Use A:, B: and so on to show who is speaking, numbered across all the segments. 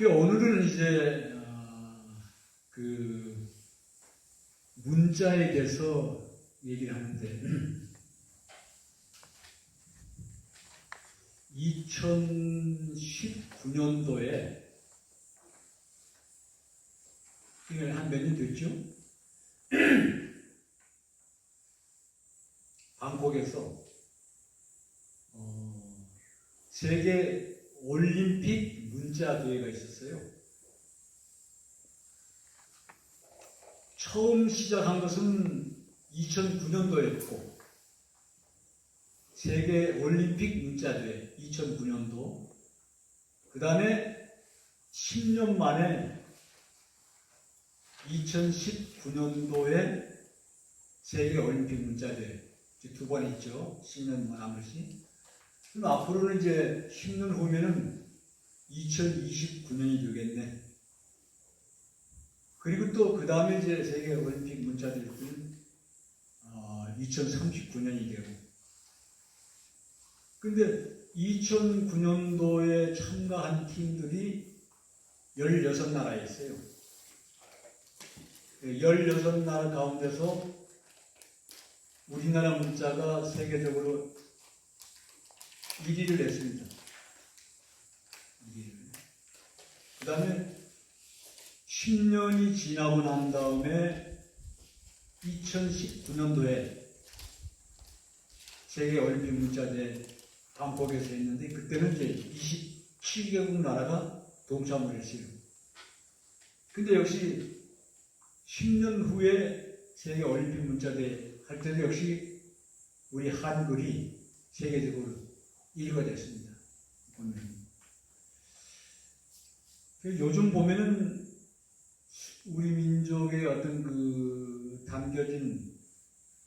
A: 오늘은 이제 그 문자에 대해서 얘기를 하는데 2019년도에 이게 한 몇 년 됐죠? 방콕에서 세계 올림픽 문자 대회가 있었어요. 처음 시작한 것은 2009년도였고 세계 올림픽 문자 대회 2009년도, 그 다음에 10년 만에 2019년도에 세계 올림픽 문자 대회 두 번 있죠. 10년 만에 한 번씩. 그럼 앞으로는 이제 10년 후면은 2029년이 되겠네. 그리고 또 그 다음에 이제 세계 올림픽 문자 대회는 2039년이 되고. 근데 2009년도에 참가한 팀들이 16나라에 있어요. 16나라 가운데서 우리나라 문자가 세계적으로 1위를 했습니다. 1위를. 그 다음에 10년이 지나고 난 다음에 2019년도에 세계 올림픽 문자대회 방콕에서 했는데 그때는 이제 27개국 나라가 동참을 했어요. 근데 역시 10년 후에 세계 올림픽 문자대회 할 때도 역시 우리 한글이 세계적으로 1위가 됐습니다. 요즘 보면은 우리 민족의 어떤 그 담겨진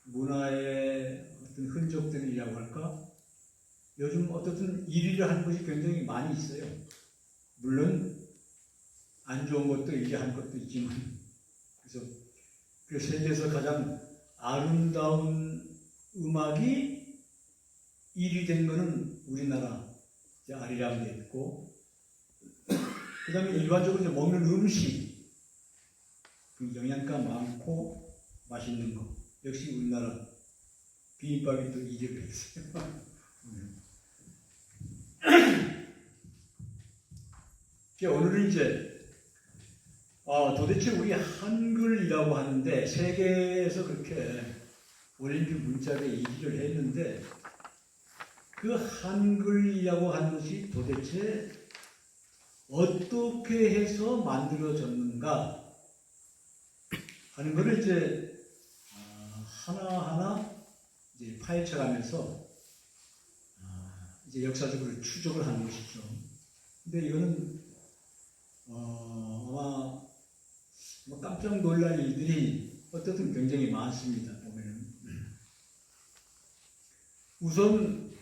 A: 문화의 어떤 흔적들이라고 할까? 요즘 어떻든 1위를 하는 것이 굉장히 많이 있어요. 물론 안 좋은 것도 1위 한 것도 있지만, 그래서 그 세계에서 가장 아름다운 음악이 1위 된 거는 우리나라 아리랑에 있고, 그 다음에 일반적으로 이제 먹는 음식, 그 영양가 많고 맛있는 거, 역시 우리나라 비빔밥이 또 1위를 했어요. 오늘은 이제 도대체 우리 한글이라고 하는데 세계에서 그렇게 올림픽 문자대회 1위를 했는데 그 한글이라고 하는 것이 도대체 어떻게 해서 만들어졌는가 하는 것을 이제 하나하나 이제 파헤쳐가면서 이제 역사적으로 추적을 하는 것이죠. 근데 이거는 아마 깜짝 놀랄 일들이 어떻든 굉장히 많습니다. 보면은 우선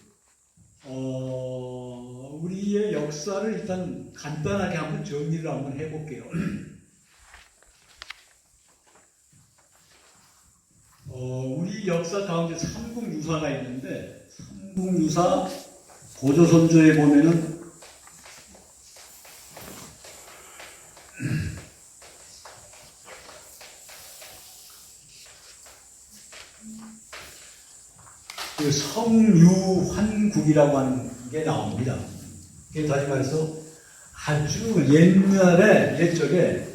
A: 우리의 역사를 일단 간단하게 한번 정리를 한번 해볼게요. 우리 역사 가운데 삼국유사가 있는데 삼국유사 고조선조에 보면은 그 성유환국이라고 하는 게 나옵니다. 그게 다시 말해서 아주 옛적에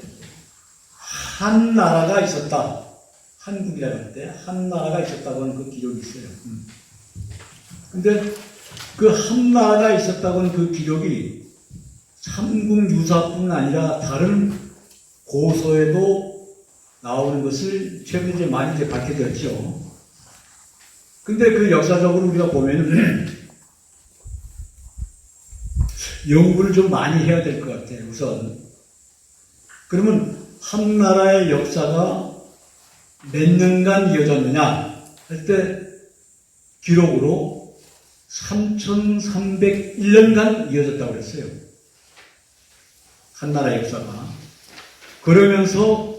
A: 한 나라가 있었다. 한국이라고 할 때 한 나라가 있었다고 하는 그 기록이 있어요. 근데 그 한 나라가 있었다고 하는 그 기록이 삼국유사뿐 아니라 다른 고서에도 나오는 것을 최근에 이제 많이 이제 밝혀졌죠. 근데 그 역사적으로 우리가 보면은 연구를 좀 많이 해야 될 것 같아요. 우선 그러면 한 나라의 역사가 몇 년간 이어졌느냐 할 때 기록으로 3301년간 이어졌다고 그랬어요. 한 나라의 역사가. 그러면서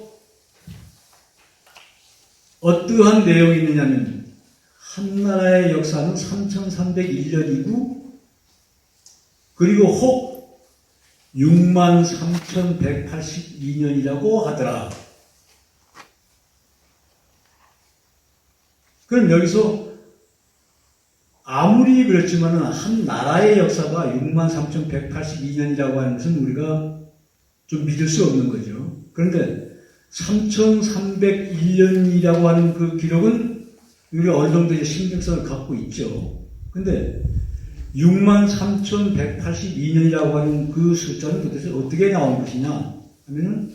A: 어떠한 내용이 있느냐면 한 나라의 역사는 3301년이고 그리고 혹 63,182년이라고 하더라. 그럼 여기서 아무리 그렇지만 한 나라의 역사가 63,182년이라고 하는 것은 우리가 좀 믿을 수 없는 거죠. 그런데 3,301년이라고 하는 그 기록은 우리가 어느 정도 이제 신빙성을 갖고 있죠. 근데 63,182년이라고 하는 그 숫자는 도대체 어떻게 나온 것이냐 하면은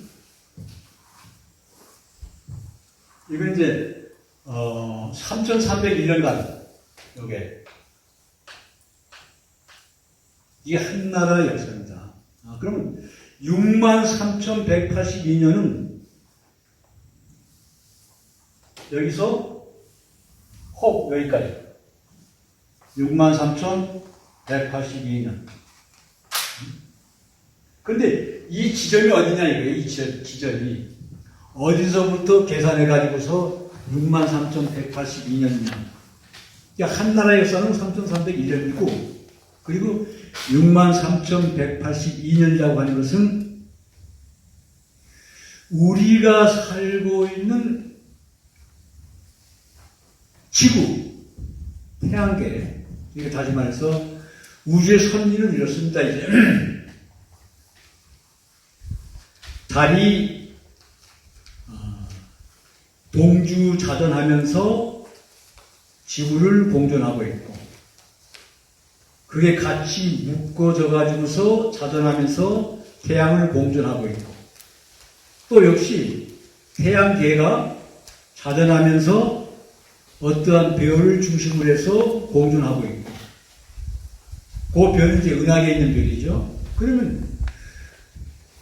A: 이건 이제 3,301년간 요게 이게 한 나라의 역사입니다. 그러면 63,182년은 여기서 여기까지 63,182년. 근데 이 지점이 어디냐 이거예요. 이 지점이 어디서부터 계산해 가지고서 63,182년이냐. 그러니까 한 나라의 역사는 3,301년이고 그리고 63,182년이라고 하는 것은 우리가 살고 있는 지구, 태양계, 이게 다시 말해서 우주의 선리는 이렇습니다. 이제 달이 동주자전하면서 지구를 공전하고 있고 그게 같이 묶어져 가지고서 자전하면서 태양을 공전하고 있고 또 역시 태양계가 자전하면서 어떠한 별을 중심으로 해서 공존하고 있고 그 별은 이제 은하계에 있는 별이죠. 그러면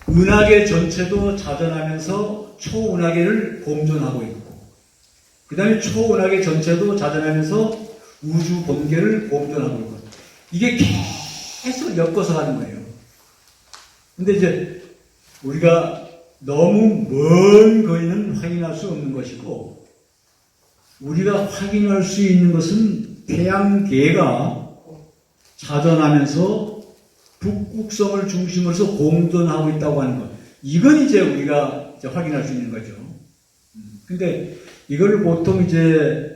A: 은하계 전체도 자전하면서 초은하계를 공존하고 있고 그 다음에 초은하계 전체도 자전하면서 우주 본계를 공존하고 있고 이게 계속 엮어서 가는 거예요. 근데 이제 우리가 너무 먼 거리는 확인할 수 없는 것이고 우리가 확인할 수 있는 것은 태양계가 자전하면서 북극성을 중심으로 해서 공존하고 있다고 하는 것. 이건 이제 우리가 이제 확인할 수 있는 거죠. 근데 이걸 보통 이제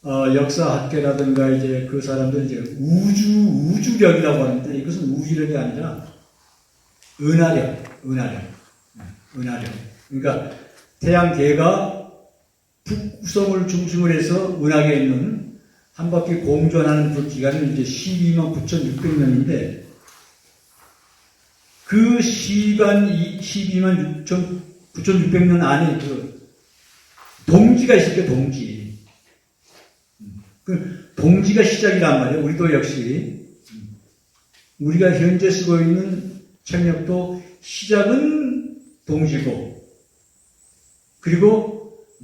A: 역사학계라든가 이제 그 사람들 이제 우주력이라고 하는데 이것은 우주력이 아니라 은하력. 그러니까 태양계가 북극성을 중심으로 해서 은하계에 있는 한 바퀴 공전하는 그 기간은 이제 129,600년인데 그 129,600년 안에 그 동지가 있을 때 동지. 그 동지가 시작이란 말이에요. 우리도 역시 우리가 현재 쓰고 있는 책력도 시작은 동지고 그리고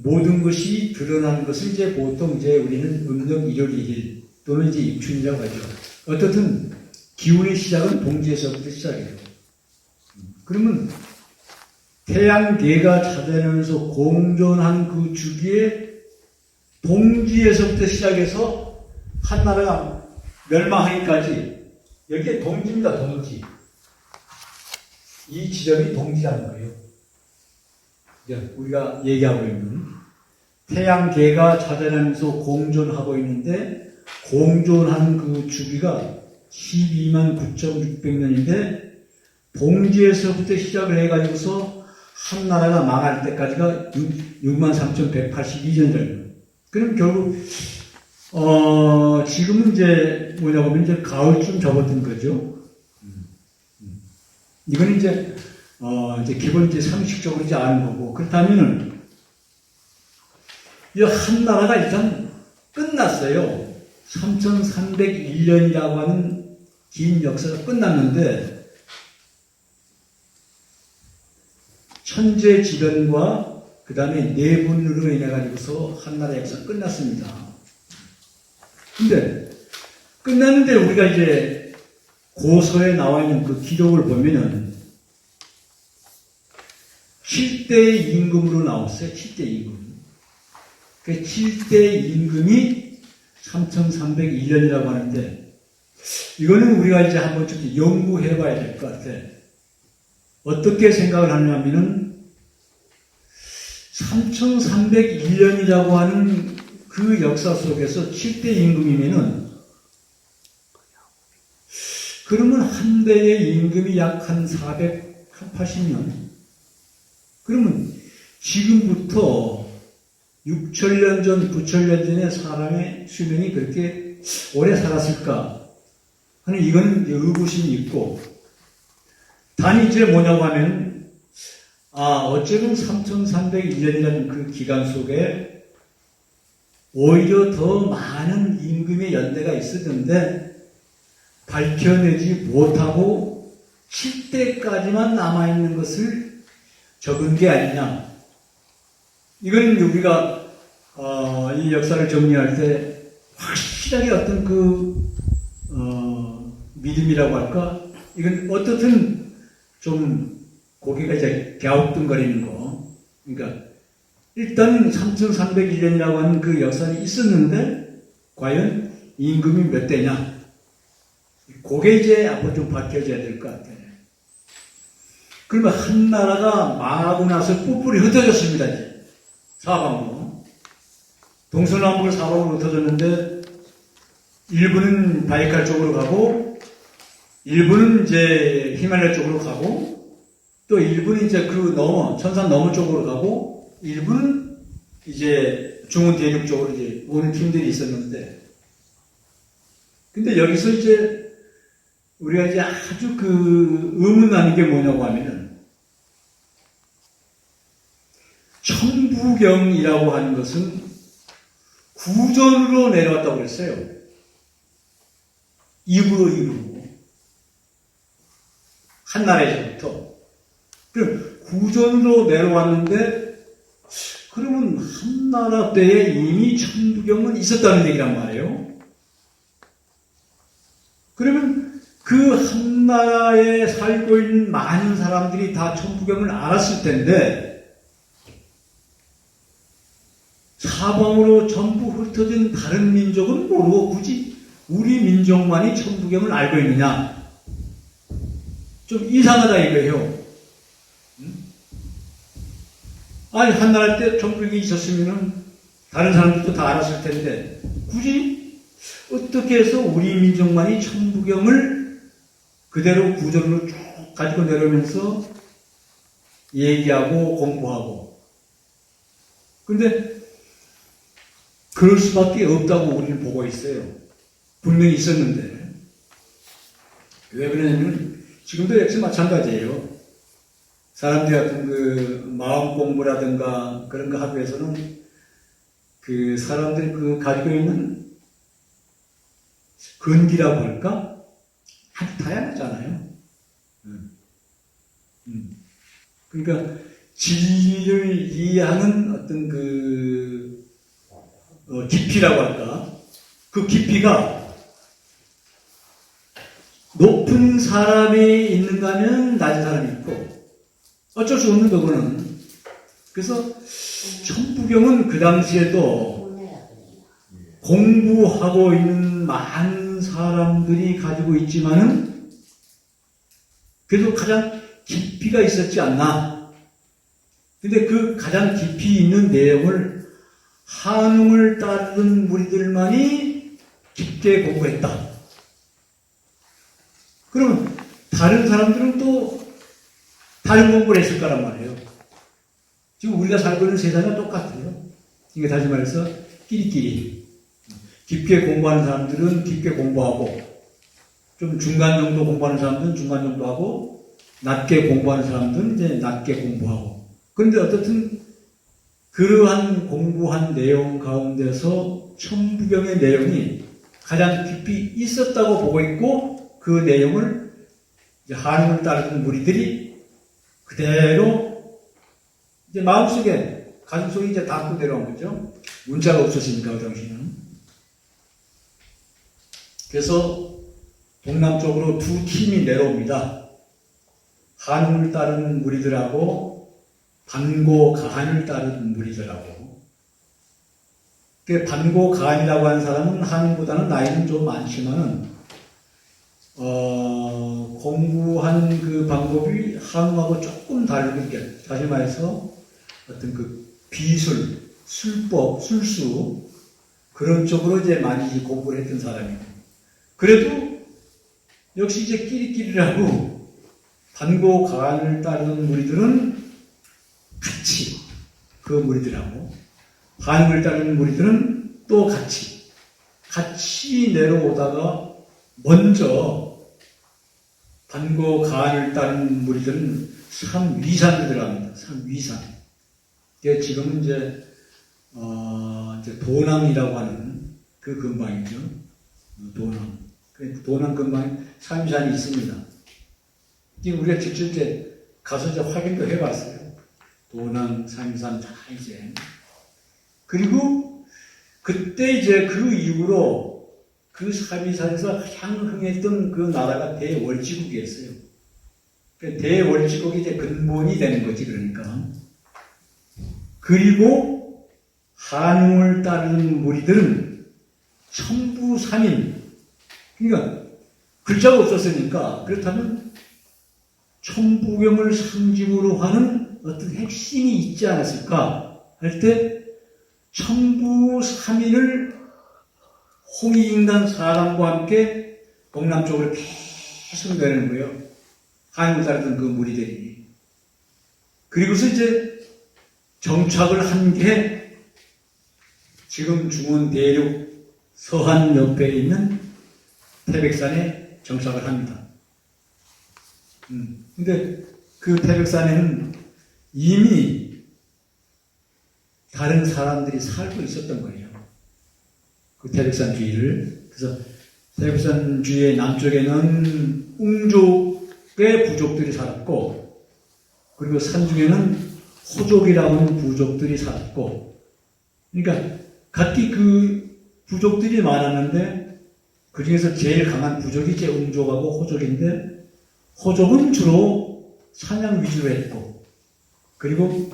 A: 모든 것이 드러나는 것을 이제 보통 이제 우리는 음력 1월 2일 또는 이제 입춘이라고 하죠. 어떻든 기운의 시작은 동지에서부터 시작이에요. 그러면 태양계가 자전하면서 공존하는 그 주기에 동지에서부터 시작해서 한 나라가 멸망하기까지 여기에 동지입니다. 동지. 이 지점이 동지라는 거예요. 우리가 얘기하고 있는 태양계가 자전하면서 공존하고 있는데 공존하는 그 주기가 129,600년인데 동지에서부터 시작을 해가지고서 한 나라가 망할 때까지가 63,182년이에요. 그럼 결국 지금은 이제 뭐냐고 하면 이제 가을쯤 접어든 거죠. 이건 이제 기본 이제 상식적으로 이제 아는 거고, 그렇다면은, 이 한 나라가 일단 끝났어요. 3,301년이라고 하는 긴 역사가 끝났는데, 천재지변과 그 다음에 내분으로 인해가지고서 한 나라의 역사가 끝났습니다. 근데, 끝났는데 우리가 이제 고서에 나와 있는 그 기록을 보면은, 7대 임금으로 나왔어요. 7대 임금. 그 7대 임금이 3,301년이라고 하는데, 이거는 우리가 이제 한번 좀 연구해 봐야 될 것 같아. 어떻게 생각을 하냐면은 3301년이라고 하는 그 역사 속에서 7대 임금이면은 그러면 한 대의 임금이 약 한 480년. 그러면 지금부터 6천년 전, 9천년 전에 사람의 수명이 그렇게 오래 살았을까 하는 이거는 의구심이 있고, 단이 이제 뭐냐고 하면, 어쩌면 3301년이라는 그 기간 속에 오히려 더 많은 임금의 연대가 있었는데 밝혀내지 못하고 7대까지만 남아있는 것을 적은 게 아니냐. 이건 우리가 이 역사를 정리할 때 확실하게 어떤 믿음이라고 할까? 이건 어떻든 좀 고개가 이제 갸우뚱거리는 거. 그러니까 일단 3301년이라고 하는 그 역사는 있었는데 과연 임금이 몇 대냐? 그게 이제 앞으로 좀 밝혀져야 될 것 같아요. 그러면 한 나라가 망하고 나서 뿔뿔이 흩어졌습니다. 이제 사방으로. 동서남북으로 사방으로 흩어졌는데 일부는 바이칼 쪽으로 가고 일부는 이제 히말라야 쪽으로 가고 또 일부는 이제 그 천산 너머 쪽으로 가고 일부는 이제 중원 대륙 쪽으로 이제 오는 팀들이 있었는데 근데 여기서 이제 우리가 이제 아주 의문하는 게 뭐냐고 하면은, 천부경이라고 하는 것은 구전으로 내려왔다고 그랬어요. 입으로. 한 나라에서부터. 그럼 구전으로 내려왔는데, 그러면 한 나라 때에 이미 천부경은 있었다는 얘기란 말이에요. 그러면 그 한 나라에 살고 있는 많은 사람들이 다 천부경을 알았을 텐데 사방으로 전부 흩어진 다른 민족은 모르고 굳이 우리 민족만이 천부경을 알고 있느냐? 좀 이상하다 이거예요. 아니 한 나라 때 천부경이 있었으면 다른 사람들도 다 알았을 텐데 굳이 어떻게 해서 우리 민족만이 천부경을 그대로 구전으로 쭉 가지고 내려오면서 얘기하고 공부하고. 근데 그럴 수밖에 없다고 우리는 보고 있어요. 분명히 있었는데. 왜 그러냐면 지금도 역시 마찬가지예요. 사람들이 어떤 마음 공부라든가 그런 거 하기 위해서는 사람들이 가지고 있는 근기라고 할까? 아주 다양하잖아요. 그러니까 진리를 이해하는 어떤 깊이라고 할까? 그 깊이가 높은 사람이 있는가 하면 낮은 사람이 있고 어쩔 수 없는 거고는. 그래서 천부경은 그 당시에도 공부하고 있는 많은 사람들이 가지고 있지만은 그래도 가장 깊이가 있었지 않나. 근데 그 가장 깊이 있는 내용을 한웅을 따르는 무리들만이 깊게 공부했다. 그럼 다른 사람들은 또 다른 공부를 했을 거란 말이에요. 지금 우리가 살고 있는 세상은 똑같아요. 이게 다시 말해서 끼리끼리. 깊게 공부하는 사람들은 깊게 공부하고 좀 중간 정도 공부하는 사람들은 중간 정도 하고 낮게 공부하는 사람들은 이제 낮게 공부하고. 그런데 어떻든 그러한 공부한 내용 가운데서 천부경의 내용이 가장 깊이 있었다고 보고 있고 그 내용을 이제 한웅을 따르는 무리들이 그대로 이제 마음속에 가슴속에 이제 담고 내려온 거죠. 문자가 없었으니까 그 당시는. 그래서 동남쪽으로 두 팀이 내려옵니다. 한웅을 따르는 무리들하고 반고 가한을 따르는 무리들하고. 반고 가한이라고 하는 사람은 한웅보다는 나이는 좀 많지만은 공부한 그 방법이 한국하고 조금 다르게, 다시 말해서 어떤 그 비술, 술법, 술수, 그런 쪽으로 이제 많이 공부를 했던 사람이고. 그래도 역시 이제 끼리끼리라고 반고 가안을 따르는 무리들은 같이 그 무리들하고, 반응을 따르는 무리들은 또 같이 내려오다가 먼저 반고 가안을 따르는 무리들은 삼위산에 들어갑니다. 삼위산. 이게 지금은 이제 도남이라고 하는 그 근방이죠. 도남. 도남 근방에 삼위산이 있습니다. 우리가 직접 이제 가서 이제 확인도 해봤어요. 도남, 삼위산 다 이제. 그리고 그때 이제 그 이후로 그 삼위산에서 가장 흥했던 그 나라가 대월지국이었어요. 대월지국이 이제 근본이 되는 거지, 그러니까. 그리고 한웅을 따르는 무리들은 천부삼인. 그러니까 글자가 없었으니까, 그렇다면 천부경을 상징으로 하는 어떤 핵심이 있지 않았을까 할 때 천부삼인을 홍익인간 사람과 함께 동남쪽으로 계속 내는 거예요. 한웅을 따르던 그 무리들이. 그리고서 이제 정착을 한 게 지금 중원 대륙 서한 옆에 있는 태백산에 정착을 합니다. 근데 그 태백산에는 이미 다른 사람들이 살고 있었던 거예요. 그 태백산 주위를. 그래서 태백산 주위의 남쪽에는 웅족의 부족들이 살았고, 그리고 산중에는 호족이라고 하는 부족들이 살았고, 그러니까 각기 그 부족들이 많았는데 그 중에서 제일 강한 부족이 이제 웅족하고 호족인데, 호족은 주로 사냥 위주로 했고, 그리고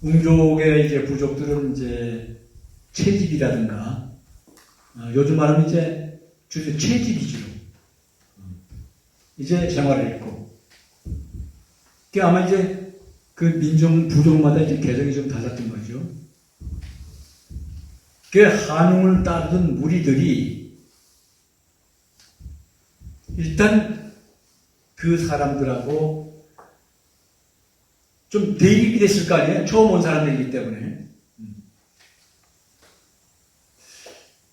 A: 웅족의 이제 부족들은 이제 채집이라든가, 요즘 말하면 이제 주로 채집 위주로 이제 생활을 했고, 그게 아마 이제 그 민족 부족마다 이제 개성이 좀 달랐던 거죠. 그 한웅을 따르던 무리들이 일단 그 사람들하고 좀 대립이 됐을 거 아니에요? 처음 온 사람들이기 때문에.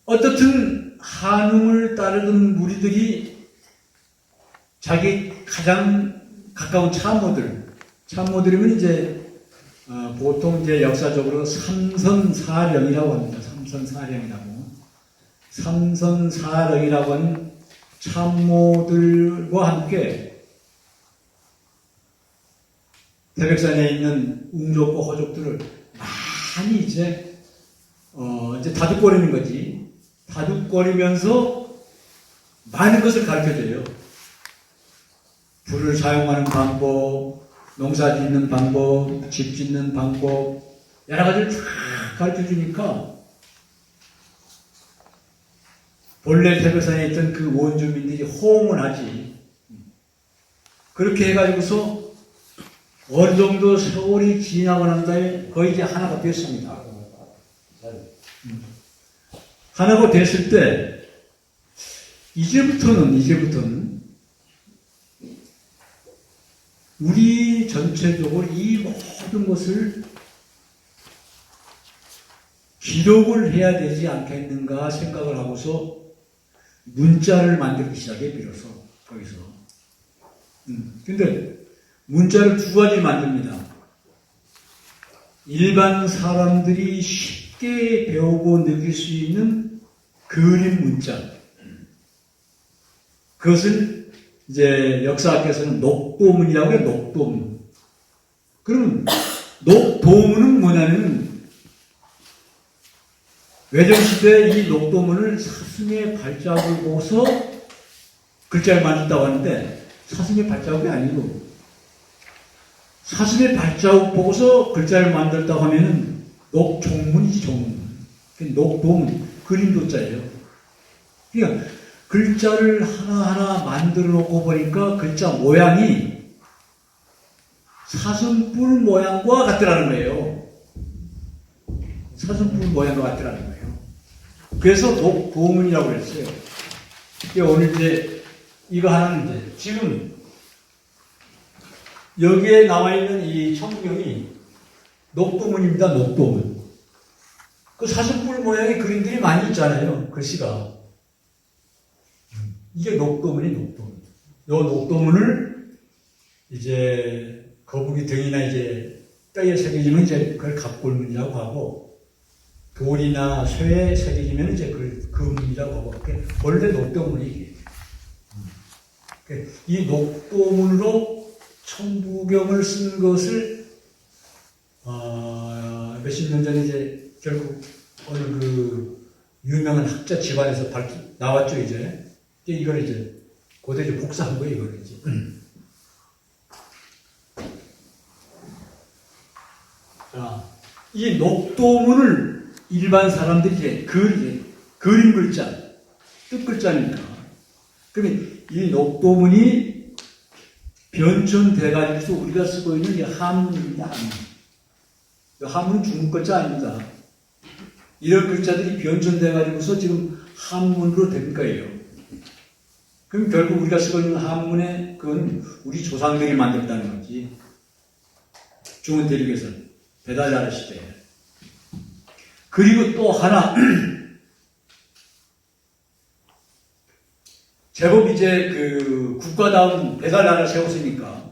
A: 어떻든 한웅을 따르던 무리들이 자기 가장 가까운 참모들이면 이제 보통 이제 역사적으로 삼선사령이라고 합니다. 삼선사령이라고 하는 참모들과 함께 태백산에 있는 웅족과 호족들을 많이 이제 다독거리는 거지. 다독거리면서 많은 것을 가르쳐줘요. 불을 사용하는 방법, 농사 짓는 방법, 집 짓는 방법, 여러 가지를 다 가르쳐주니까 본래 태백산에 있던 그 원주민들이 호응을 하지. 그렇게 해가지고서 어느 정도 세월이 지나고 난 다음에 거의 이제 하나가 됐습니다. 하나가 됐을 때 이제부터는 우리 전체적으로 이 모든 것을 기록을 해야 되지 않겠는가 생각을 하고서 문자를 만들기 시작해, 비로소 거기서. 근데 문자를 두 가지 만듭니다. 일반 사람들이 쉽게 배우고 느낄 수 있는 그림 문자. 그것을 이제 역사학에서는 녹도문이라고 해요. 녹도문. 그럼 녹도문은 뭐냐면 외정시대 이 녹도문을 사슴의 발자국을 보고서 글자를 만든다고 하는데, 사슴의 발자국이 아니고 사슴의 발자국 보고서 글자를 만들었다고 하면은 녹종문이지, 종문. 녹도문, 그림도자예요. 그러니까 글자를 하나하나 만들어 놓고 보니까 글자 모양이 사슴뿔 모양과 같더라는 거예요. 사슴뿔 모양과 같더라는 거예요. 그래서 독도문이라고 그랬어요. 오늘 이제 이거 하는데 지금 여기에 나와 있는 이 천부경이 녹도문입니다. 녹도문. 그 사슴뿔 모양의 그림들이 많이 있잖아요. 글씨가. 이게 녹도문이 녹도문. 요 녹도문을 이제 거북이 등이나 이제 뼈에 새겨지면 이제 그걸 갑골문이라고 하고, 돌이나 쇠에 새겨지면 이제 그 문이라고 하고, 원래 녹도문이 이게. 이 녹도문으로 천부경을 쓴 것을 몇십 년 전에 이제 결국 어느 그 유명한 학자 집안에서 나왔죠. 이제 이걸 이제 고대 이제 복사한 거예요. 이걸 이제. 자, 이 녹도문을 일반 사람들이 이제 그림 글자, 뜻 글자니까. 그러면 이 녹도문이 변천돼가지고서 우리가 쓰고 있는 이 한문입니다. 한문. 이 한문은 중국 글자 아닙니다. 이런 글자들이 변천돼가지고서 지금 한문으로 된 거예요. 그럼 결국 우리가 쓰고 있는 한문에 그건 우리 조상들이 만들었다는 거지. 중원 대륙에서 배달나라 시대에. 그리고 또 하나 제법 이제 그 국가다운 배달나라 세웠으니까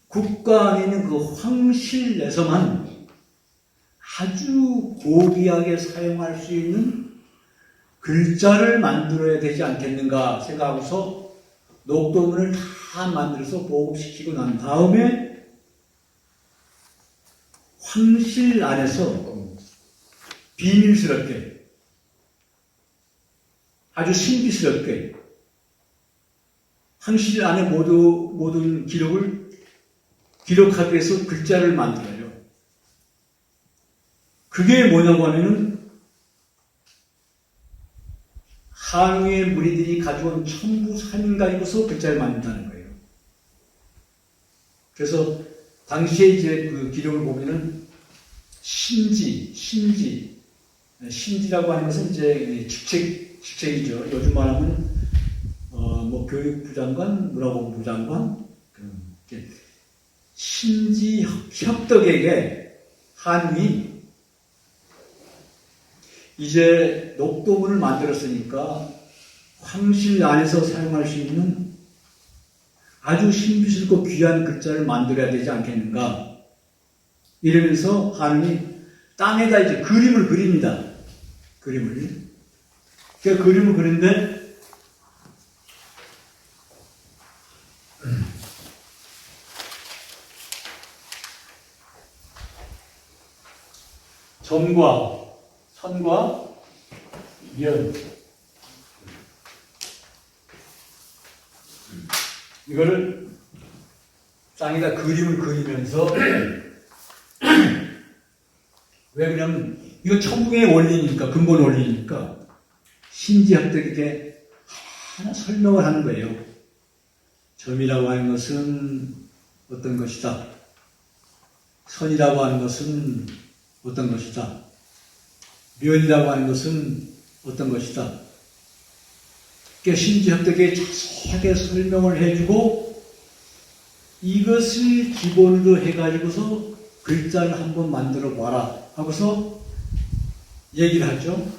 A: 국가 안에 있는 그 황실에서만 아주 고귀하게 사용할 수 있는 글자를 만들어야 되지 않겠는가 생각하고서 녹도문을 다 만들어서 보급시키고 난 다음에 황실 안에서 비밀스럽게 아주 신비스럽게 황실 안에 모든 기록을 기록하기 위해서 글자를 만들어요. 그게 뭐냐고 하면은 한우의 무리들이 가져온 천부산인 가지고서 글자를 만든다는 거예요. 그래서 당시에 이제 그 기록을 보면은 신지라고 하는 것은 이제 직책이죠. 요즘 말하면 뭐 교육부 장관, 문화본부 장관, 신지 협덕에게 한이 이제 녹도문을 만들었으니까 황실 안에서 사용할 수 있는 아주 신비스럽고 귀한 글자를 만들어야 되지 않겠는가 이러면서 한이 땅에다 이제 그림을 그립니다. 그림을 그리는데 점과 선과 면 이거를 땅에다 그림을 그리면서 왜 그러냐면 이거 천부경의 원리니까 근본 원리니까 신지학들에게 하나 설명을 하는 거예요. 점이라고 하는 것은 어떤 것이다. 선이라고 하는 것은 어떤 것이다. 면이라고 하는 것은 어떤 것이다. 그러니까 신지학들에게 자세하게 설명을 해주고 이것을 기본으로 해가지고서 글자를 한번 만들어 봐라 하고서 얘기를 하죠.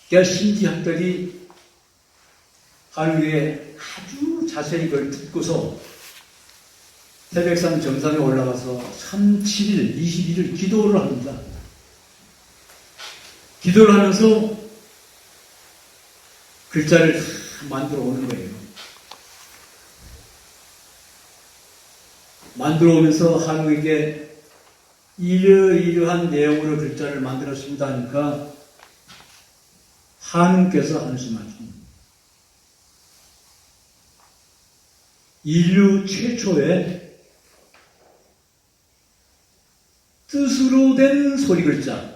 A: 그러니까 신지학들이 한국에 아주 자세히 그걸 듣고서 태백산 정상에 올라가서 37일, 21일 기도를 합니다. 기도를 하면서 글자를 다 만들어 오는 거예요. 만들어 오면서 한국에게 이러이러한 내용으로 글자를 만들었습니다 하니까 하느님께서 한숨하십니다. 인류 최초의 뜻으로 된 소리 글자,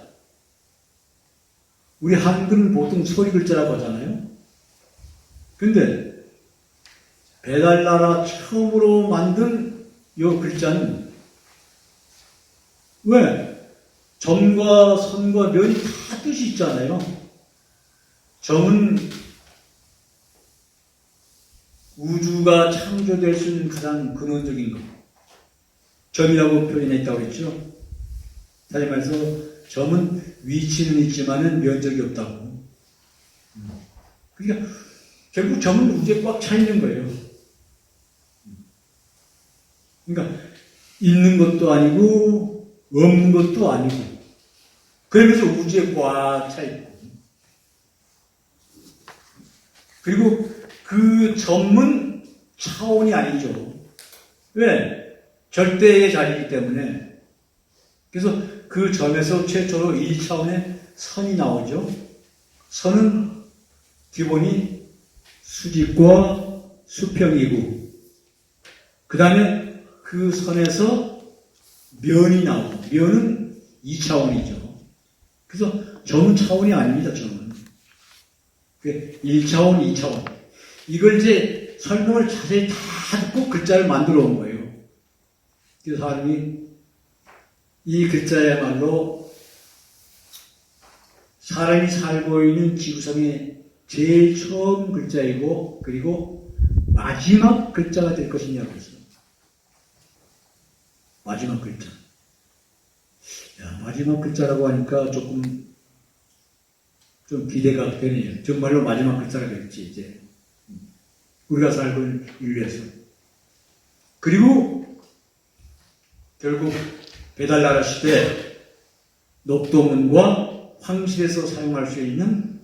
A: 우리 한글은 보통 소리 글자라고 하잖아요. 근데 배달나라 처음으로 만든 이 글자는 왜? 점과 선과 면이 다 뜻이 있잖아요. 점은 우주가 창조될 수 있는 가장 근원적인 것. 점이라고 표현했다고 했죠. 다시 말해서 점은 위치는 있지만은 면적이 없다고. 그러니까 결국 점은 우주에 꽉 차 있는 거예요. 그러니까 있는 것도 아니고 없는 것도 아니고 그러면서 우주에 꽉 차 있고 그리고 그 점은 차원이 아니죠. 왜? 절대의 자리이기 때문에. 그래서 그 점에서 최초로 1차원의 선이 나오죠. 선은 기본이 수직과 수평이고 그 다음에 그 선에서 면이 나오고 면은 2차원이죠. 그래서 점은 차원이 아닙니다. 점은 1차원, 2차원 이걸 이제 설명을 자세히 다 듣고 글자를 만들어 온 거예요. 그래서 사람이 이 글자야말로 사람이 살고 있는 지구상의 제일 처음 글자이고 그리고 마지막 글자가 될 것이냐고 했어요. 마지막 글자. 야, 마지막 글자라고 하니까 조금 좀 기대가 되네요. 정말로 마지막 글자가 될지 이제 우리가 살고 있는 인류에서. 그리고 결국 배달나라 시대 녹도문과 황실에서 사용할 수 있는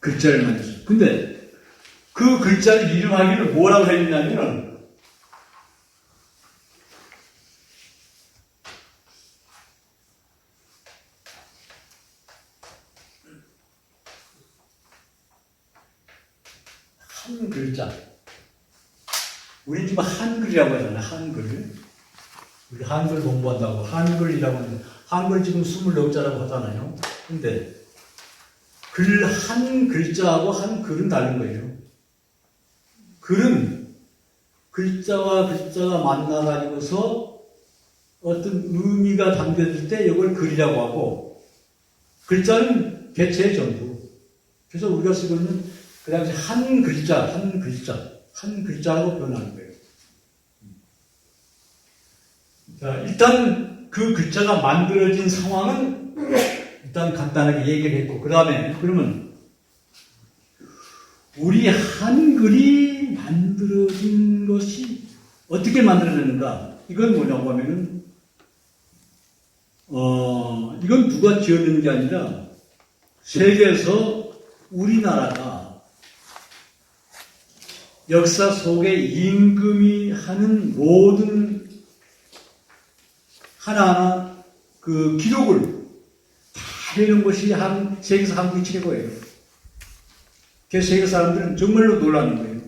A: 글자를 만들었어요. 근데 그 글자를 이름하기를 뭐라고 했냐면 한 글자. 우리 지금 한글이라고 하잖아요. 한글. 우리 한글 공부한다고 한글이라고 하는데 한글 지금 24자라고 하잖아요. 근데 글 한 글자하고 한 글은 다른 거예요. 글은 글자와 글자가 만나가지고서 어떤 의미가 담겨질 때 이걸 글이라고 하고 글자는 개체의 전부. 그래서 우리가 쓰고 있는 그 당시 한 글자라고 표현하는 거예요. 자, 일단 그 글자가 만들어진 상황은 일단 간단하게 얘기를 했고, 그 다음에 그러면 우리 한글이 만들어진 것이 어떻게 만들어졌는가? 이건 뭐냐고 하면은 이건 누가 지어낸 게 아니라 세계에서 우리나라가 역사 속에 임금이 하는 모든 하나하나 그 기록을 다 해놓은 것이 세계에서 한국이 최고예요. 그래서 세계 사람들은 정말로 놀라는 거예요.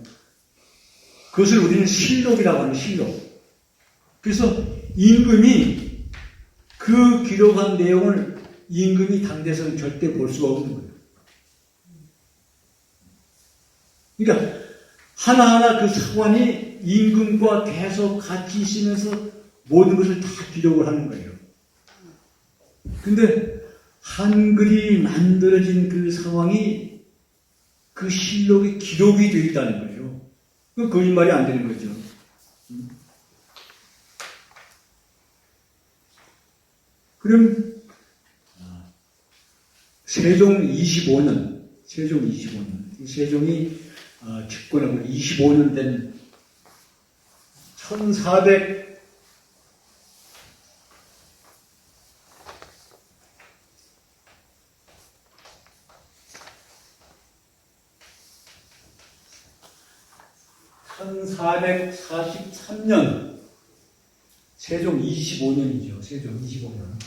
A: 그것을 우리는 실록이라고 하는 실록. 그래서 임금이 그 기록한 내용을 임금이 당대에서는 절대 볼 수가 없는 거예요. 그러니까 하나하나 그 사관이 임금과 계속 같이 있으면서 모든 것을 다 기록을 하는 거예요. 근데 한글이 만들어진 그 상황이 그 실록에 기록이 되어 있다는 거예요. 그 거짓말이 안 되는 거죠. 그럼 세종 25년 세종이 집권하고 25년 된 1443년 세종 25년이죠. 세종 25년.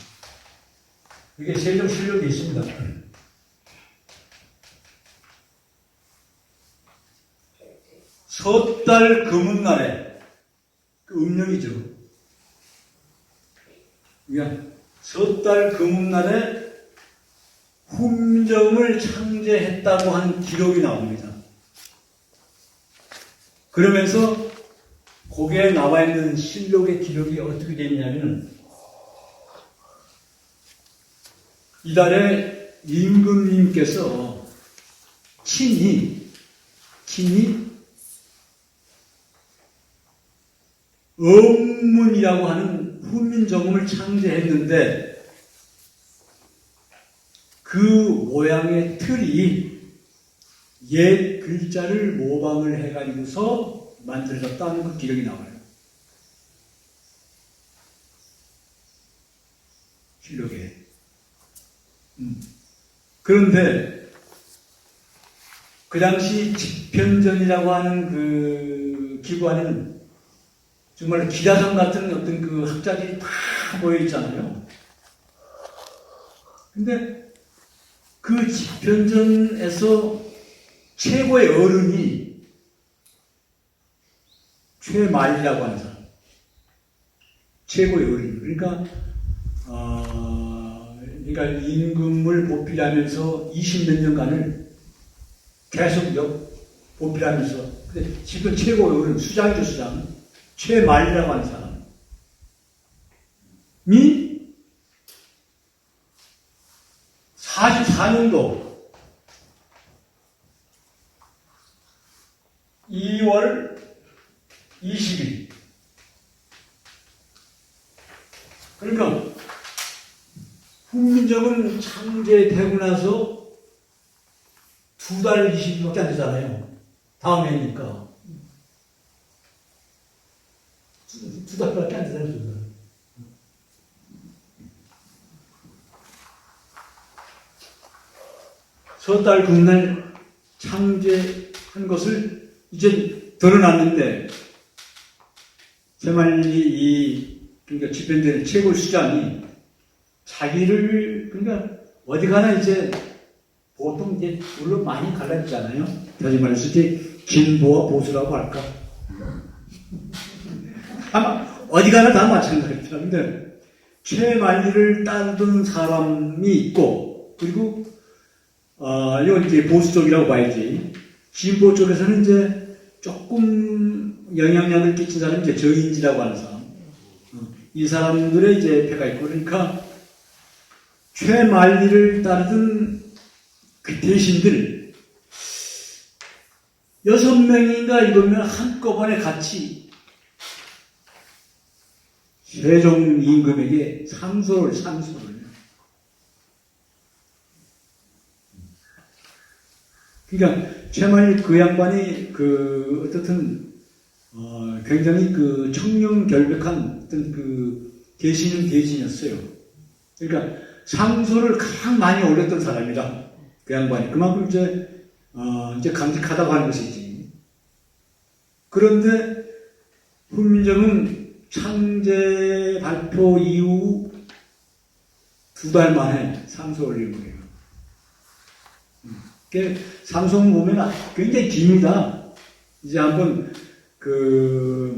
A: 이게 세종실록이 있습니다. 섣달 금운날에 그 음력이죠. 그러니까 섣달 금운날에 훈민정음을 창제했다고 한 기록이 나옵니다. 그러면서 거기에 나와 있는 실록의 기록이 어떻게 되냐면 이달에 임금님께서 친히 음문이라고 하는 훈민정음을 창제했는데 그 모양의 틀이 옛 글자를 모방을 해가지고서 만들어졌다는 그 기록이 나와요. 실록에. 그런데 그 당시 집현전이라고 하는 그 기관에는 정말 기라성 같은 어떤 그 학자들이 다 모여 있잖아요. 근데 그 집현전에서 최고의 어른이 최말이라고 하는 사람. 최고의 어른. 그러니까 임금을 보필하면서 20몇 년간을 계속 보필하면서 근데 지금 최고의 어른, 수장이죠, 수장. 최말이라고 하는 사람이 44년도 2월 20일. 그러니까 훈민정음 창제되고 나서 2달 20일밖에 안 되잖아요. 다음 해니까. 2달밖에 안 되잖아요, 2달. 서달 금날 창제한 것을 이제 드러났는데, 새말리 그러니까 집현전의 최고 수장이 자기를, 그러니까 어디 가나 이제 보통 이제 물론 많이 갈라지잖아요. 다시 말해서 이제 진보와 보수라고 할까. 아마 어디 가나 다 마찬가지입니다. 근데 최만리를 따르던 사람이 있고, 그리고 이건 이제 보수 쪽이라고 봐야지. 진보 쪽에서는 이제 조금 영향력을 끼친 사람이 이제 정인지라고 하는 사람. 이 사람들의 이제 패가 있고, 그러니까 최만리를 따르던 그 대신들 6명인가 7명 한꺼번에 같이 세종 임금에게 상소를. 그러니까 최만리 그 양반이 그 어떻든 굉장히 그 청렴결백한 어떤 그 대신이었어요. 그러니까 상소를 가장 많이 올렸던 사람이다. 그 양반이. 그만큼 이제 강직하다고 하는 것이지. 그런데 훈민정음 창제 발표 이후 2달 만에 상소를 올린 거예요. 상소문 보면 굉장히 깁니다. 이제 한번 그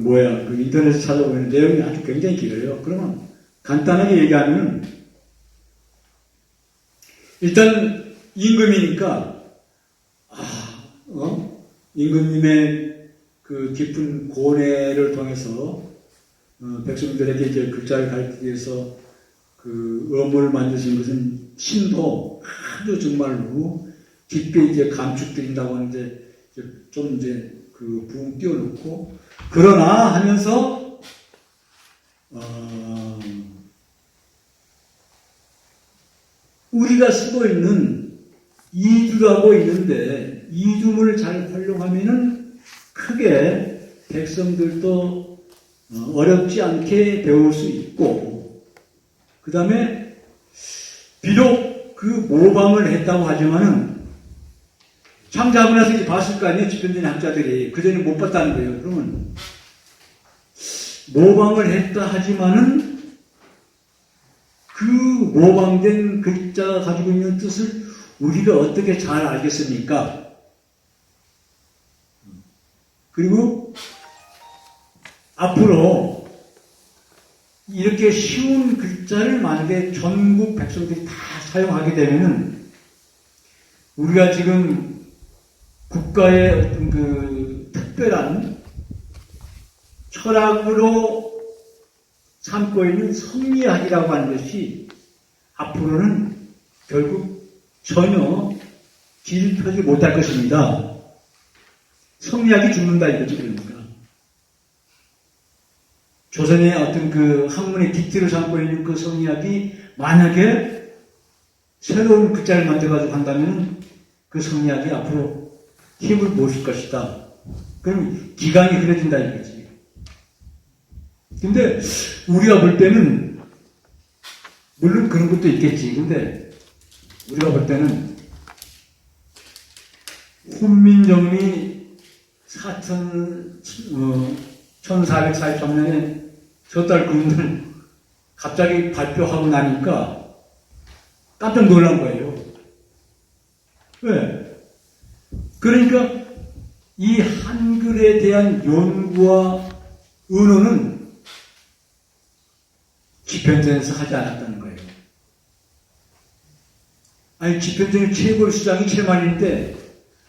A: 인터넷에 찾아보면 내용이 아주 굉장히 길어요. 그러면 간단하게 얘기하면 일단 임금이니까 임금님의 그 깊은 고뇌를 통해서 백성들에게 이제 글자를 가르치기 위해서 그 어물을 만드신 것은 신도 아주 정말로 깊게 이제 감축드린다고 하는데 좀 이제 그 붕 띄워놓고 그러나 하면서 우리가 쓰고 있는 이두라고 있는데 이두문을 잘 활용하면은 크게 백성들도 어렵지 않게 배울 수 있고 그 다음에 비록 그 모방을 했다고 하지만은 창제하고 나서 이제 봤을 거 아니에요. 집현전 학자들이. 그전에 못 봤다는 거예요. 그러면 모방을 했다 하지만은 그 모방된 글자가 가지고 있는 뜻을 우리가 어떻게 잘 알겠습니까? 그리고 앞으로 이렇게 쉬운 글자를 만약에 전국 백성들이 다 사용하게 되면은 우리가 지금 국가의 어떤 그 특별한 철학으로 삼고 있는 성리학이라고 하는 것이 앞으로는 결국 전혀 길을 펴지 못할 것입니다. 성리학이 죽는다 이거죠, 그러니까. 조선의 어떤 그 학문의 기틀을 삼고 있는 그 성리학이 만약에 새로운 글자를 만들어가지고 한다면 그 성리학이 앞으로 힘을 못 쓸 것이다. 그럼 기강이 흐려진다 이거지. 근데 우리가 볼 때는 물론 그런 것도 있겠지. 근데 우리가 볼 때는 훈민정음이 1443년에 저달 군들 갑자기 발표하고 나니까 깜짝 놀란 거예요. 왜? 그러니까 이 한글에 대한 연구와 의논은 집현전에서 하지 않았다는 거예요. 아니, 집현전의 최고의 수장이 최만인데,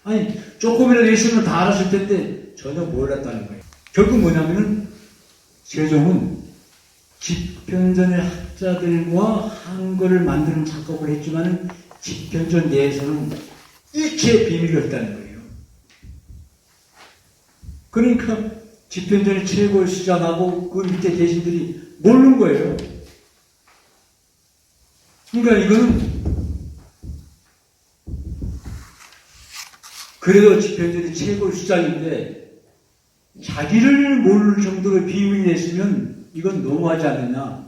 A: 아니, 조금이라도 있으면 다 알았을 텐데, 전혀 몰랐다는 거예요. 결국 뭐냐면은, 세종은 집현전의 학자들과 한글을 만드는 작업을 했지만은, 집현전 내에서는 일체의 비밀이 없다는 거예요. 그러니까, 집현전의 최고의 수장하고 그 밑에 대신들이 모르는 거예요. 그러니까 이거는 그래도 집현전이 최고의 수장인데 자기를 모를 정도로 비밀이 냈으면 이건 너무하지 않느냐.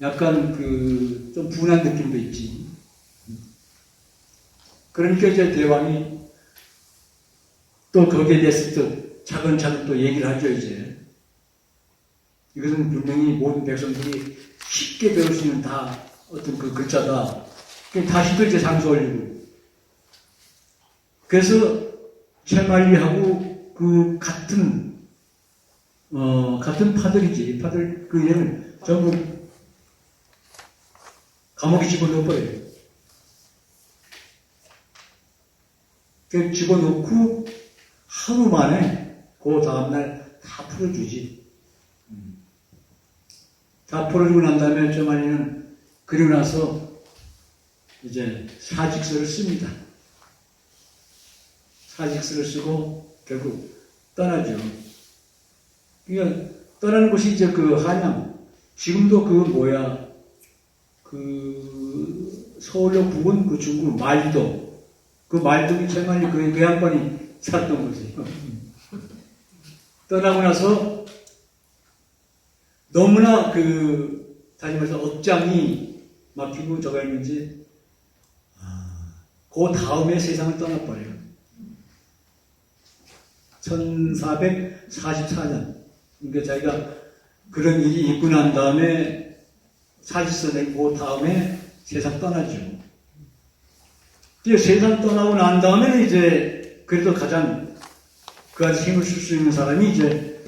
A: 약간 그 좀 분한 느낌도 있지. 그러니까 이제 대왕이 또 거기에 대해서 또 차근차근 또 얘기를 하죠, 이제. 이것은 분명히 모든 백성들이 쉽게 배울 수 있는 다 어떤 그 글자다. 다시 또 이제 상수 올리고. 그래서 최만리하고 그 같은 파들이지. 파들 그 얘는 전부 감옥에 집어넣어버려요. 그 집어넣고 하루 만에 그 다음날 다 풀어주지. 다 풀어주고 난 다음에 최만리는 그리고 나서 이제 사직서를 씁니다. 사직서를 쓰고 결국 떠나죠. 그러니까 떠나는 곳이 이제 그 한양. 지금도 그 서울역 부근 그 중구 말동. 그 말동이 최만리 그 양반이 살았던 거지. 떠나고 나서 너무나 다시 말해서 억장이 막히고 저가 있는지, 그 다음에 세상을 떠나버려요. 1444년. 그러니까 자기가 그런 일이 있고 난 다음에 사직서 내고 그 다음에 세상 떠나죠. 세상 떠나고 난 다음에는 이제 그래도 가장 그아주 힘을 쓸 수 있는 사람이 이제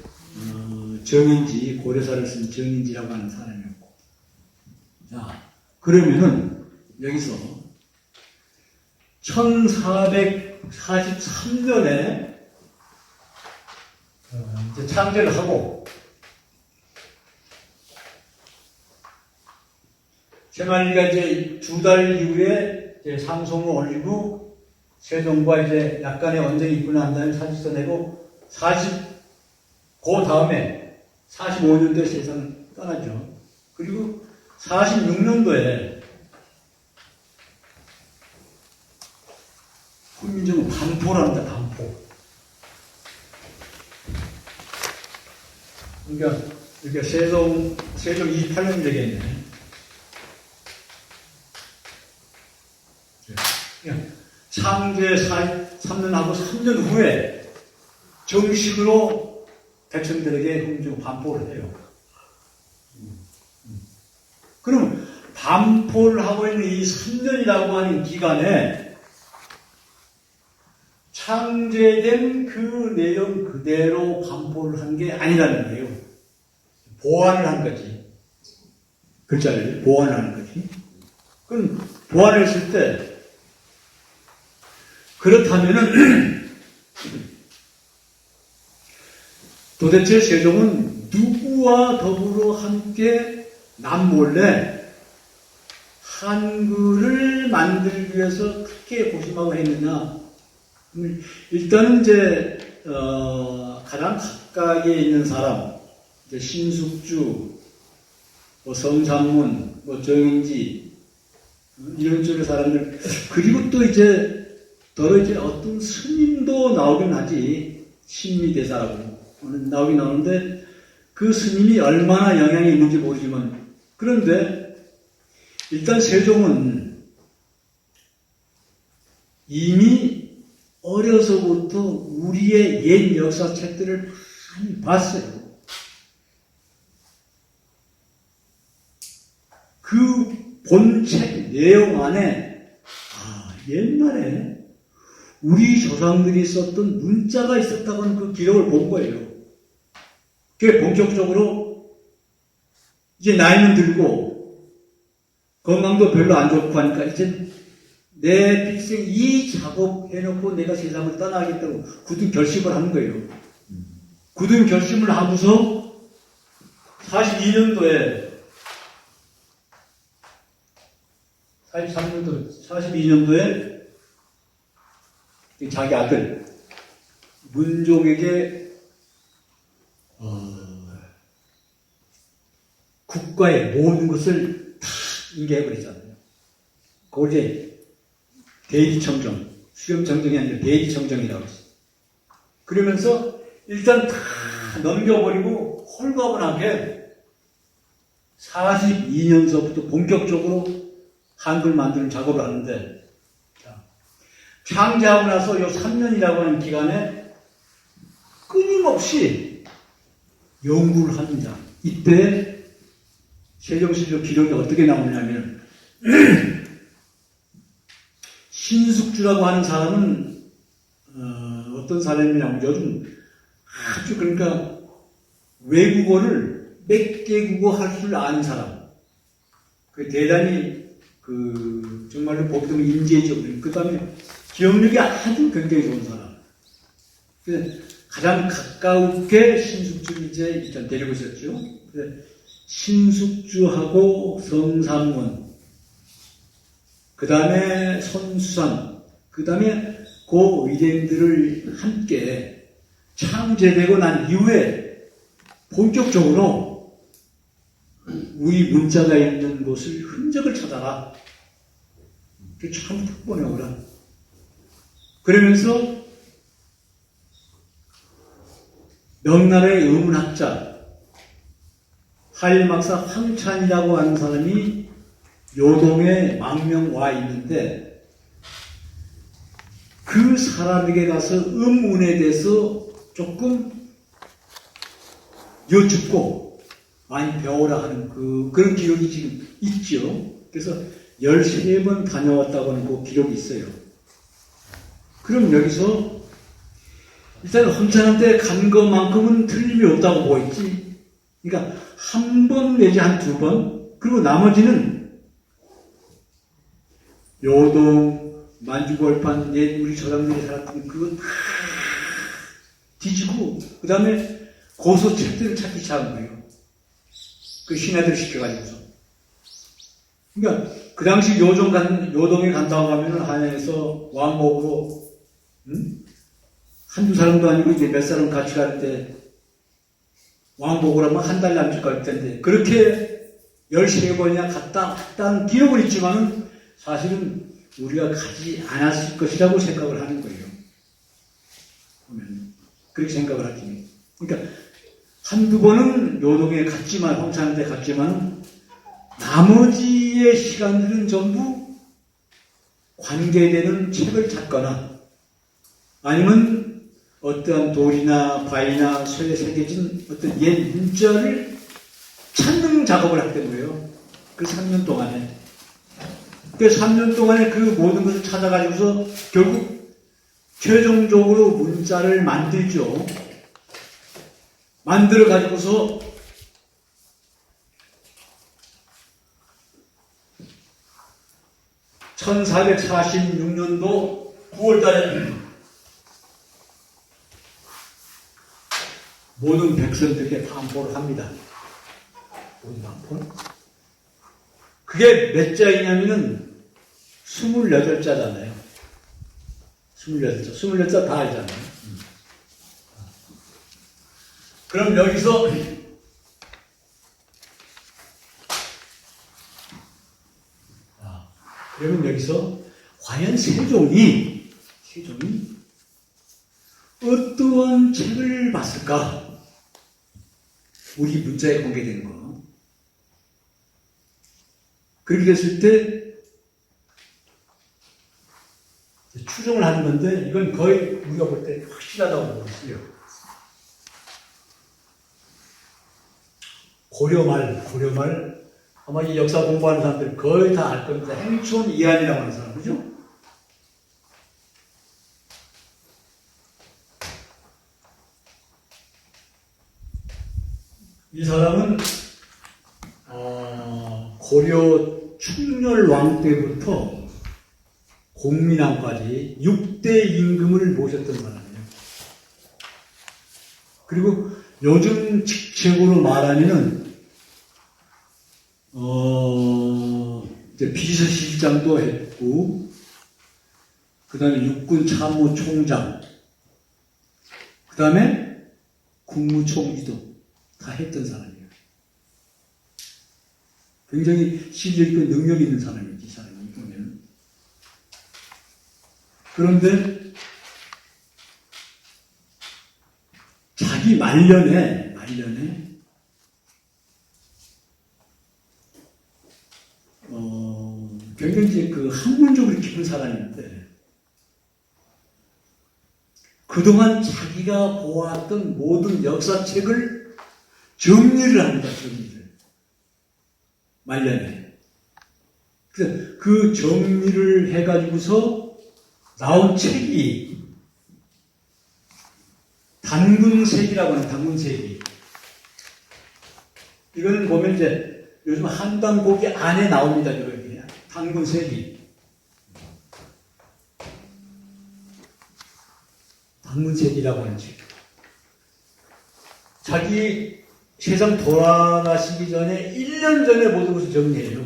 A: 정인지, 고려사를 쓴 정인지라고 하는 사람이었고. 자, 그러면은 여기서 1443년에 이제 창제를 하고 최만리가 이제 2달 이후에 이제 상송을 올리고 세종과 이제 약간의 언쟁이 있고 난 다음에 사직서 내고 그 다음에 45년도에 세상을 떠나죠. 그리고 46년도에 훈민정음 반포를 합니다. 반포. 그러니까 세종 28년 되겠네. 창제 3년하고 3년 후에 정식으로 백성들에게 훈민정음 반포를 해요. 그럼 반포를 하고 있는 이 3년이라고 하는 기간에 창제된 그 내용 그대로 반포를 한 게 아니라는 거예요. 보완을 한 거지. 글자를 보완을 하는 거지. 그럼 보완을 했을 때 그렇다면은 도대체 세종은 누구와 더불어 함께 남몰래 한글을 만들기 위해서 크게 고심하고 했느냐? 일단은 이제 가장 가까이에 있는 사람, 이제 신숙주, 뭐 성삼문, 뭐 정인지 이런 쪽의 사람들, 그리고 또 이제 더러 이제 어떤 스님도 나오긴 하지. 신미대사라고 나오긴 나오는데 그 스님이 얼마나 영향이 있는지 모르지만, 그런데 일단 세종은 이미 어려서부터 우리의 옛 역사책들을 많이 봤어요. 그 본책 내용 안에 옛날에 우리 조상들이 썼던 문자가 있었다고는 그 기록을 본 거예요. 그게 본격적으로 이제 나이는 들고 건강도 별로 안 좋고 하니까 이제 내 필생 이 작업 해놓고 내가 세상을 떠나겠다고 굳은 결심을 하는 거예요. 굳은 결심을 하고서 42년도에 자기 아들 문종에게 국가의 모든 것을 다 인계해버리잖아요. 그걸 이제 대지청정, 수렴청정이 아니라 대지청정이라고 했어요. 그러면서 일단 다 넘겨버리고 홀가분하게 42년서부터 본격적으로 한글 만드는 작업을 하는데, 창제하고 나서 요 3년이라고 하는 기간에 끊임없이 연구를 합니다. 이때 세종실록 기록이 어떻게 나오냐면 신숙주라고 하는 사람은 어떤 사람이냐면 요즘 아주 그러니까 외국어를 몇 개국어 할 줄 아는 사람, 그 대단히 그 정말로 보통 인재적인, 그 다음에 기억력이 아주 굉장히 좋은 사람. 가장 가까우게 신숙주를 이제 일단 데리고 있었죠. 신숙주하고 성삼문, 그 다음에 손수상, 그 다음에 그 의대인들을 함께 창제되고 난 이후에 본격적으로 우리 문자가 있는 곳을 흔적을 찾아라. 참 특본해오라. 그러면서 명나라의 의문학자 한일막사 황찬이라고 하는 사람이 요동에 망명 와 있는데 그 사람에게 가서 음운에 대해서 조금 여쭙고 많이 배우라 하는 그런 기록이 지금 있죠. 그래서 13번 다녀왔다고 하는 그 기록이 있어요. 그럼 여기서 일단 황찬한테 간 것만큼은 틀림이 없다고 보였지. 그러니까 한 번 내지 한 두 번, 그리고 나머지는 요동, 만주벌판, 우리 조상들이 살았던 그거 다 뒤지고 그 다음에 고소책들을 찾기 시작한 거예요. 그 신하들 시켜가지고서. 그러니까 그 당시 요동에 간다고 하면 한양에서 왕복으로 한두 사람도 아니고 이제 몇 사람 같이 갈 때 왕복으로 하면 한 달 남짓 갈 텐데 그렇게 13번이나 갔다는 기록은 있지만은 사실은 우리가 가지 않았을 것이라고 생각을 하는 거예요. 보면 그렇게 생각을 하지. 그러니까 한두 번은 요동에 갔지만, 황찬한테 갔지만 나머지의 시간들은 전부 관계되는 책을 찾거나 아니면 어떠한 돌이나 바위나 쇠에 새겨진 어떤 옛 문자를 찾는 작업을 했던 거예요. 그 3년 동안에. 그 3년 동안에 그 모든 것을 찾아가지고서 결국 최종적으로 문자를 만들죠. 만들어 가지고서 (1446년도) 9월달에 모든 백성들에게 반포를 합니다. 모든 반포는? 그게 몇 자이냐면은 28자잖아요. 28자. 28자 다 알잖아요. 그럼 여기서 그러면 여기서 과연 세종이 어떠한 책을 봤을까? 우리 문자에 공개된 거. 그렇게 됐을 때 추정을 하는 건데 이건 거의 우리가 볼 때 확실하다고 보고 있어요. 고려말 아마 이 역사 공부하는 사람들 거의 다 알 겁니다. 행촌 이한이라고 하는 사람, 그죠? 이 사람은 고려 충렬왕 때부터 공민왕까지 6대 임금을 모셨던 사람이에요. 그리고 요즘 직책으로 말하면은 이제 비서실장도 했고, 그 다음에 육군 참모총장, 그 다음에 국무총리도 다 했던 사람이에요. 굉장히 실력 있고 능력 있는 사람이지, 이 사람이 보면. 그런데 자기 말년에 굉장히 이제 그 학문적으로 깊은 사람인데 그동안 자기가 보았던 모든 역사책을 정리를 합니다. 정리를. 말년에. 그래서 그 정리를 해가지고서 나온 책이 단군세기라고 하는 단군세기. 이거는 보면 이제 요즘 한강고기 안에 나옵니다. 여기 단군세기. 단군세기라고 하는 책. 자기 세상 돌아가시기 전에 1년 전에 모든 것을 정리해요.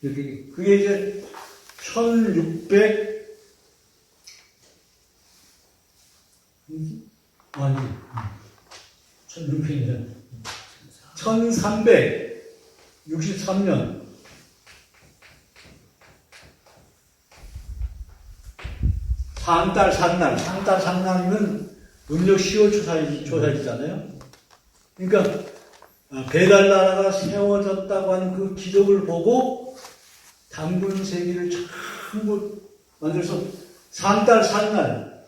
A: 그게 이제 1363년 상달 산날이면 음력 10월 초살이잖아요. 그러니까 배달나라가 세워졌다고 하는 그 기록을 보고 단군세기를 전부 만들어서 상달 산날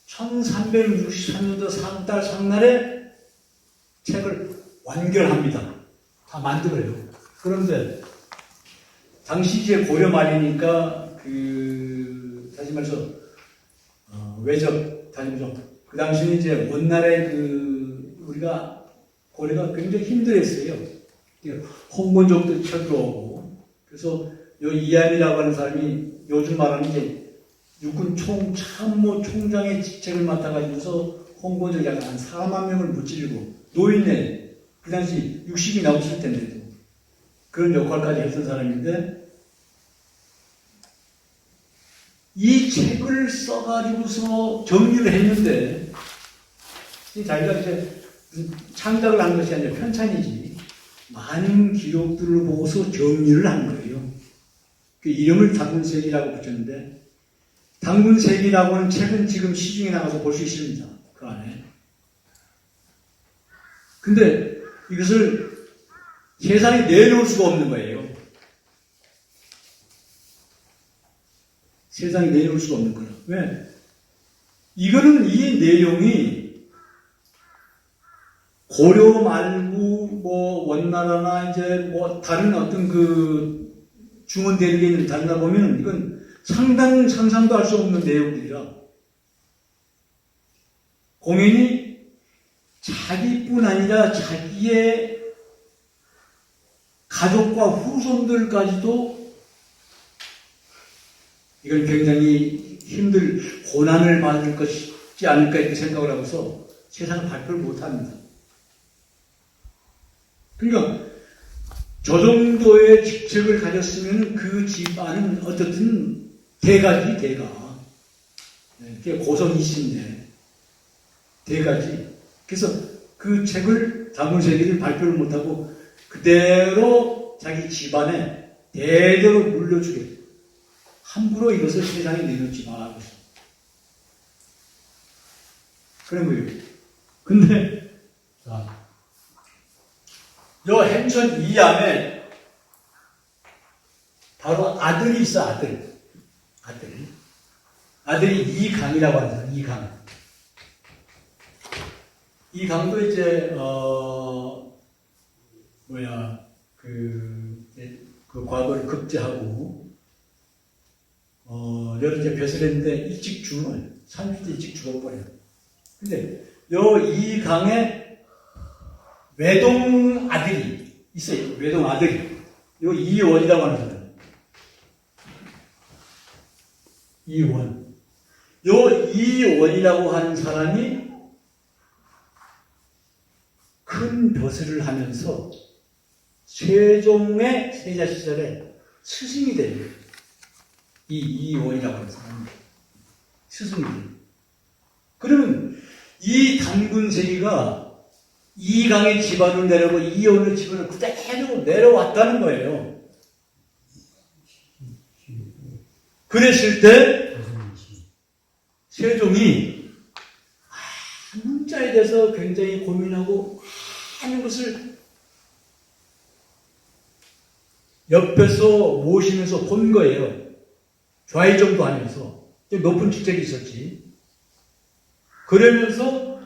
A: 1363년도 상달 산날에 책을 완결합니다. 다 만들어요. 그런데 당시 이제 고려 말이니까 다시 말해서 외적 다시 말해서 그 당시는 이제 원나라의 우리가 고려가 굉장히 힘들었어요. 홍건적도 쳐들어오고 그래서 요 이한이라고 하는 사람이 요즘 말하는 이제 육군 참모총장의 직책을 맡아가지고서 홍건적 약 한 4만 명을 무찌르고 노인네 그 당시 60이 나오실 텐데도 그런 역할까지 했던 사람인데 이 책을 써가지고서 정리를 했는데 자기가 이제 창작을 한 것이 아니라 편찬이지 많은 기록들을 보고서 정리를 한 거예요. 그 이름을 단군세기라고 붙였는데 단군세기라고 하는 책은 지금 시중에 나가서 볼 수 있습니다. 그 안에. 근데 이것을 세상에 내놓을 수가 없는 거예요. 세상에 내놓을 수가 없는 거예요. 왜? 이거는 이 내용이 고려 말고 뭐 원나라나 이제 뭐 다른 어떤 그 중원 대륙에 있는 다른 나라 보면 이건 상상도 할 수 없는 내용들이라 공연히 자기뿐 아니라 자기의 가족과 후손들까지도 이건 굉장히 고난을 받을 것이지 않을까 이렇게 생각을 하고서 세상에 발표를 못합니다. 그러니까 저 정도의 직책을 가졌으면 그 집안은 어떻든 대가지, 대가. 고성이신데 대가지. 그래서 그 책을 단문세기를 발표를 못하고 그대로 자기 집안에 대대로 물려주게. 함부로 이것을 세상에 내놓지 말라고. 그런 거예요. 근데 요 행천 이암에 바로 아들이 있어, 아들이 이강이라고 합니다. 이강도 이제 그 과거를 급제하고 여러 이제 벼슬 했는데 일찍 죽어요. 30대 일찍 죽어버려요. 근데 요 이강의 외동 아들이 있어요. 외동 아들이. 요 이원이라고 하는 사람. 이원. 요 이원이라고 하는 사람이 큰 벼슬을 하면서 세종의 세자 시절에 스승이 돼요. 이 이원이라고 하는 사람이. 스승이 돼요. 그러면 이 단군세기가 이강의 집안을 내려오고 이원의 집안을 그대로 내려왔다는 거예요. 그랬을 때 세종이 문자에 대해서 굉장히 고민하고 많은 것을 옆에서 모시면서 본 거예요. 좌의정도 하면서. 높은 직책이 있었지. 그러면서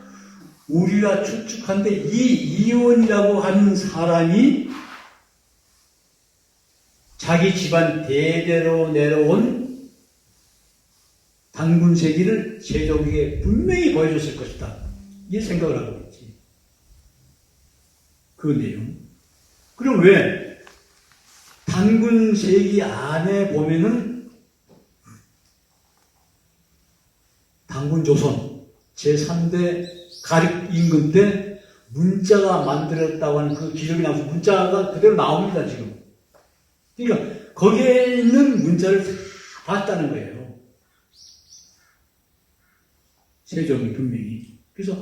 A: 우리가 추측한데 이 이원이라고 하는 사람이 자기 집안 대대로 내려온 단군세기를 세종에게 분명히 보여줬을 것이다. 이 생각을 하고 있지. 그 내용. 그럼 왜 단군세기 안에 보면은 단군조선 제3대 가륵 임금 때 문자가 만들었다고 하는 그 기록이 나와서 문자가 그대로 나옵니다, 지금. 그러니까 거기에 있는 문자를 다 봤다는 거예요. 세종이 분명히. 그래서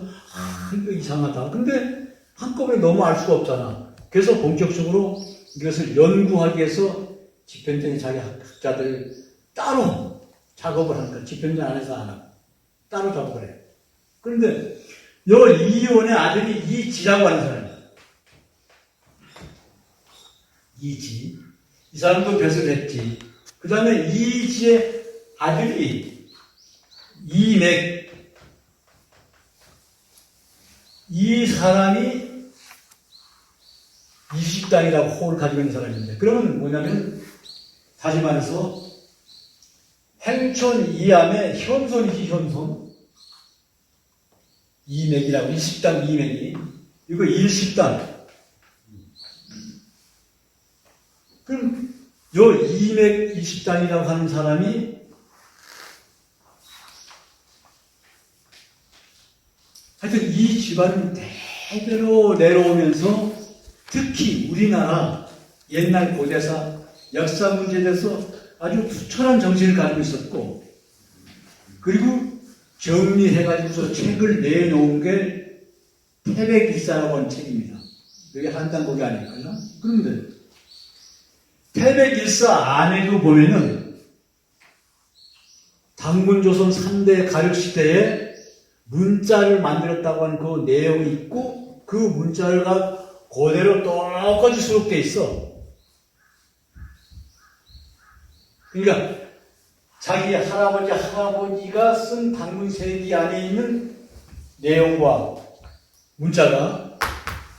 A: 이거 이상하다. 근데 한꺼번에 너무 알 수가 없잖아. 그래서 본격적으로 이것을 연구하기 위해서 집현전에 자기 학자들 따로 작업을 하는 거야. 집현전 안에서 하나. 따로 작업을 해. 그런데 요 이원의 아들이 이지라고 하는 사람이야. 이지. 이 사람도 벼슬 했지. 그 다음에 이지의 아들이 이맥. 이 사람이 이식당이라고 호를 가지고 있는 사람인데, 그러면 뭐냐면, 다시 말해서, 행촌 이암의 현손이지, 현손. 이맥이라고, 일식당 이맥이. 이거 일식당. 그럼, 요 이맥 일식당이라고 하는 사람이 하여튼 이 집안은 대대로 내려오면서 특히 우리나라 옛날 고대사 역사 문제에 대해서 아주 투철한 정신을 가지고 있었고, 그리고 정리해가지고서 책을 내놓은 게 태백일사라고 하는 책입니다. 여기 한단곡이 아닐까요? 그런데 태백일사 안에도 보면은 단군조선 3대 가륵시대에 문자를 만들었다고 하는 그 내용이 있고, 그 문자가 그대로 똑같이 수록되어 있어. 그러니까 자기 할아버지가 쓴 단군세기 안에 있는 내용과 문자가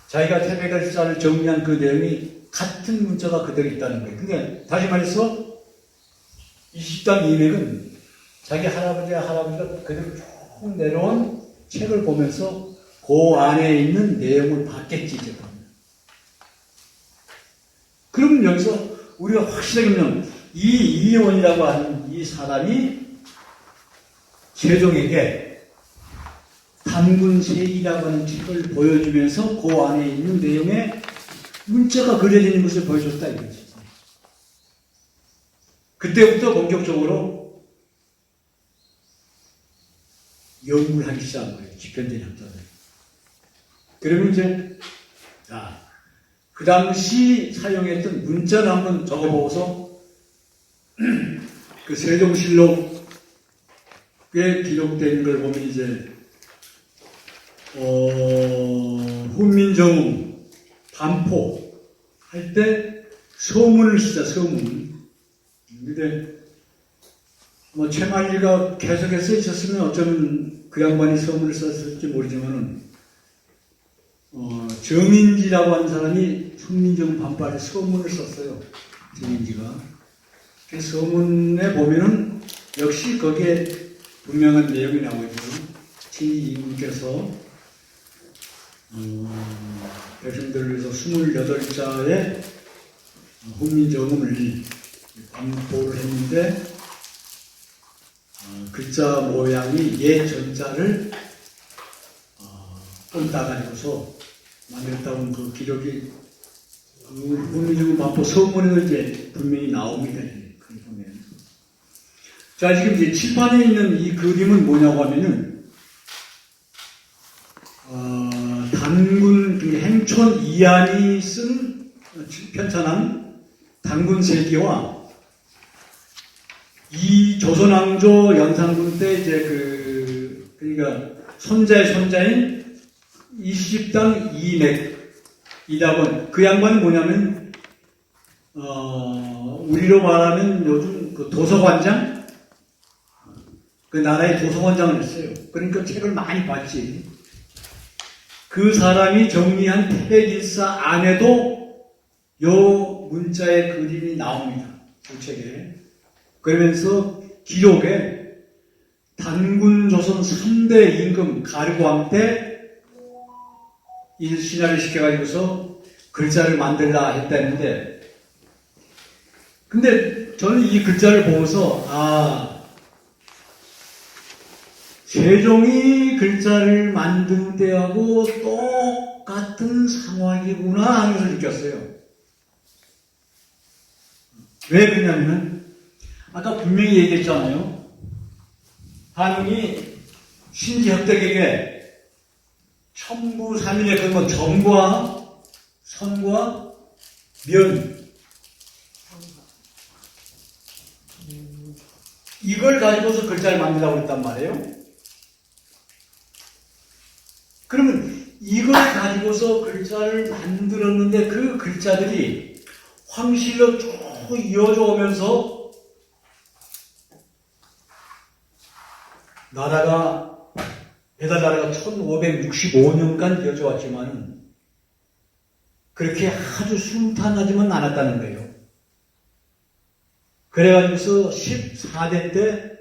A: 자기가 태백일사를 정리한 그 내용이 같은 문자가 그대로 있다는 거예요. 그러니까 다시 말해서 이 식당 이맥은 자기 할아버지가 그대로 쭉 내려온 책을 보면서 그 안에 있는 내용을 봤겠지, 이제. 그럼 여기서 우리가 확실하게 보면 이 이원이라고 하는 이 사람이 세종에게 단군세기라고 하는 책을 보여주면서 그 안에 있는 내용에 문자가 그려져 있는 것을 보여줬다 이거지. 그때부터 본격적으로 연구를 하기 시작한 거예요. 집현전 학자들. 그러면 이제 그 당시 사용했던 문자를 한번 적어보고서 그 세종실록에 기록된 걸 보면 이제 훈민정음 반포 할 때 서문을 쓰자 서문. 근데 뭐 최만일가 계속해서 있었으면 어쩌면 그 양반이 서문을 썼을지 모르지만은 정인지라고 하는 사람이 훈민정음 반포에 서문을 썼어요. 정인지가. 그 서문에 보면은 역시 거기에 분명한 내용이 나오죠. 진이님께서 백성들을 위해서 28자의 훈민정음을 반포를 했는데 글자 모양이 옛 전자를 따가지고서 만들었다고 그 기록이 훈민정음 반포 서문에도 이제 분명히 나옵니다. 그걸 보면. 자, 지금 이제 칠판에 있는 이 그림은 뭐냐고 하면은 단군 행촌 이안이 쓴 편찬한 단군세기와 이 조선왕조 연산군 때 이제 그러니까 손자의 손자인 이십당 이맥이다본 그 양반은 뭐냐면 우리로 말하면 요즘 그 도서관장 그 나라의 도서관장을 했어요. 그러니까 책을 많이 봤지. 그 사람이 정리한 태백일사 안에도 요 문자의 그림이 나옵니다. 그 책에. 그러면서 기록에 단군조선 3대 임금 가르고왕 때 이 신화를 시켜가지고서 글자를 만들라 했다 했는데 근데 저는 이 글자를 보면서 세종이 글자를 만든 때하고 똑같은 상황이구나 하는 것을 느꼈어요. 왜 그러냐면 아까 분명히 얘기했잖아요. 한웅이 신지혁덕에게 천부삼일의 그건 정과 선과 면 이걸 가지고서 글자를 만들라고 했단 말이에요. 그러면 이걸 가지고서 글자를 만들었는데 그 글자들이 황실로 쭉 이어져 오면서 배달나라가 1565년간 이어져 왔지만 그렇게 아주 순탄하지만 않았다는 거예요. 그래가지고서 14대 때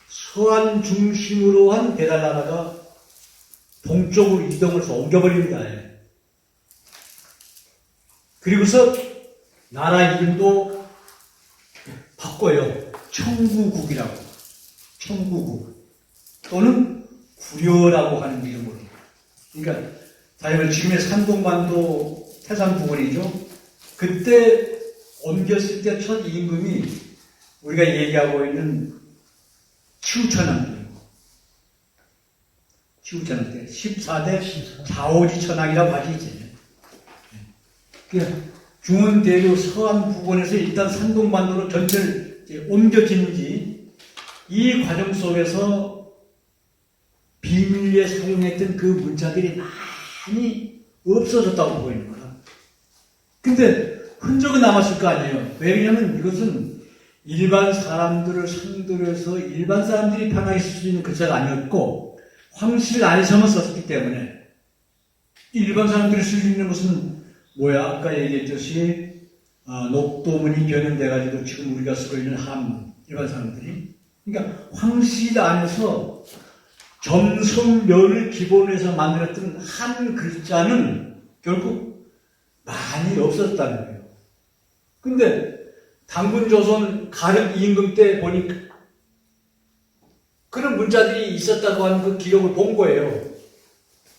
A: 서안 중심으로 한 배달나라가 동쪽으로 이동을 해서 옮겨버립니다. 그리고서 나라 이름도 바꿔요. 청구국이라고. 청구국. 또는 구려라고 하는 이름으로. 그러니까, 다시 지금의 산동반도 태산 부근이죠. 그때 옮겼을 때 첫 임금이 우리가 얘기하고 있는 치우천왕이에요. 치우천왕 때 14대 자오지 천왕이라고 하지. 그러니까 중원대로 서안 부근에서 일단 산동반도로 전체를 옮겨지는지 이 과정 속에서 비밀리에 사용했던 그 문자들이 많이 없어졌다고 보이는 거야. 근데 흔적은 남았을 거 아니에요. 왜냐하면 이것은 일반 사람들을 상대로 해서 일반 사람들이 편하게 쓸 수 있는 글자가 아니었고 황실 안에서만 썼기 때문에 일반 사람들이 쓸 수 있는 것은 뭐야? 아까 얘기했듯이 녹도문이 변형돼가지고 지금 우리가 쓰고 있는 한문 일반 사람들이 그러니까 황실 안에서 점성면을 기본으로 해서 만들었던 한 글자는 결국 많이 없었다는 거예요. 근데 당군조선 가륵 임금 때 보니까 그런 문자들이 있었다고 하는 그 기록을 본 거예요.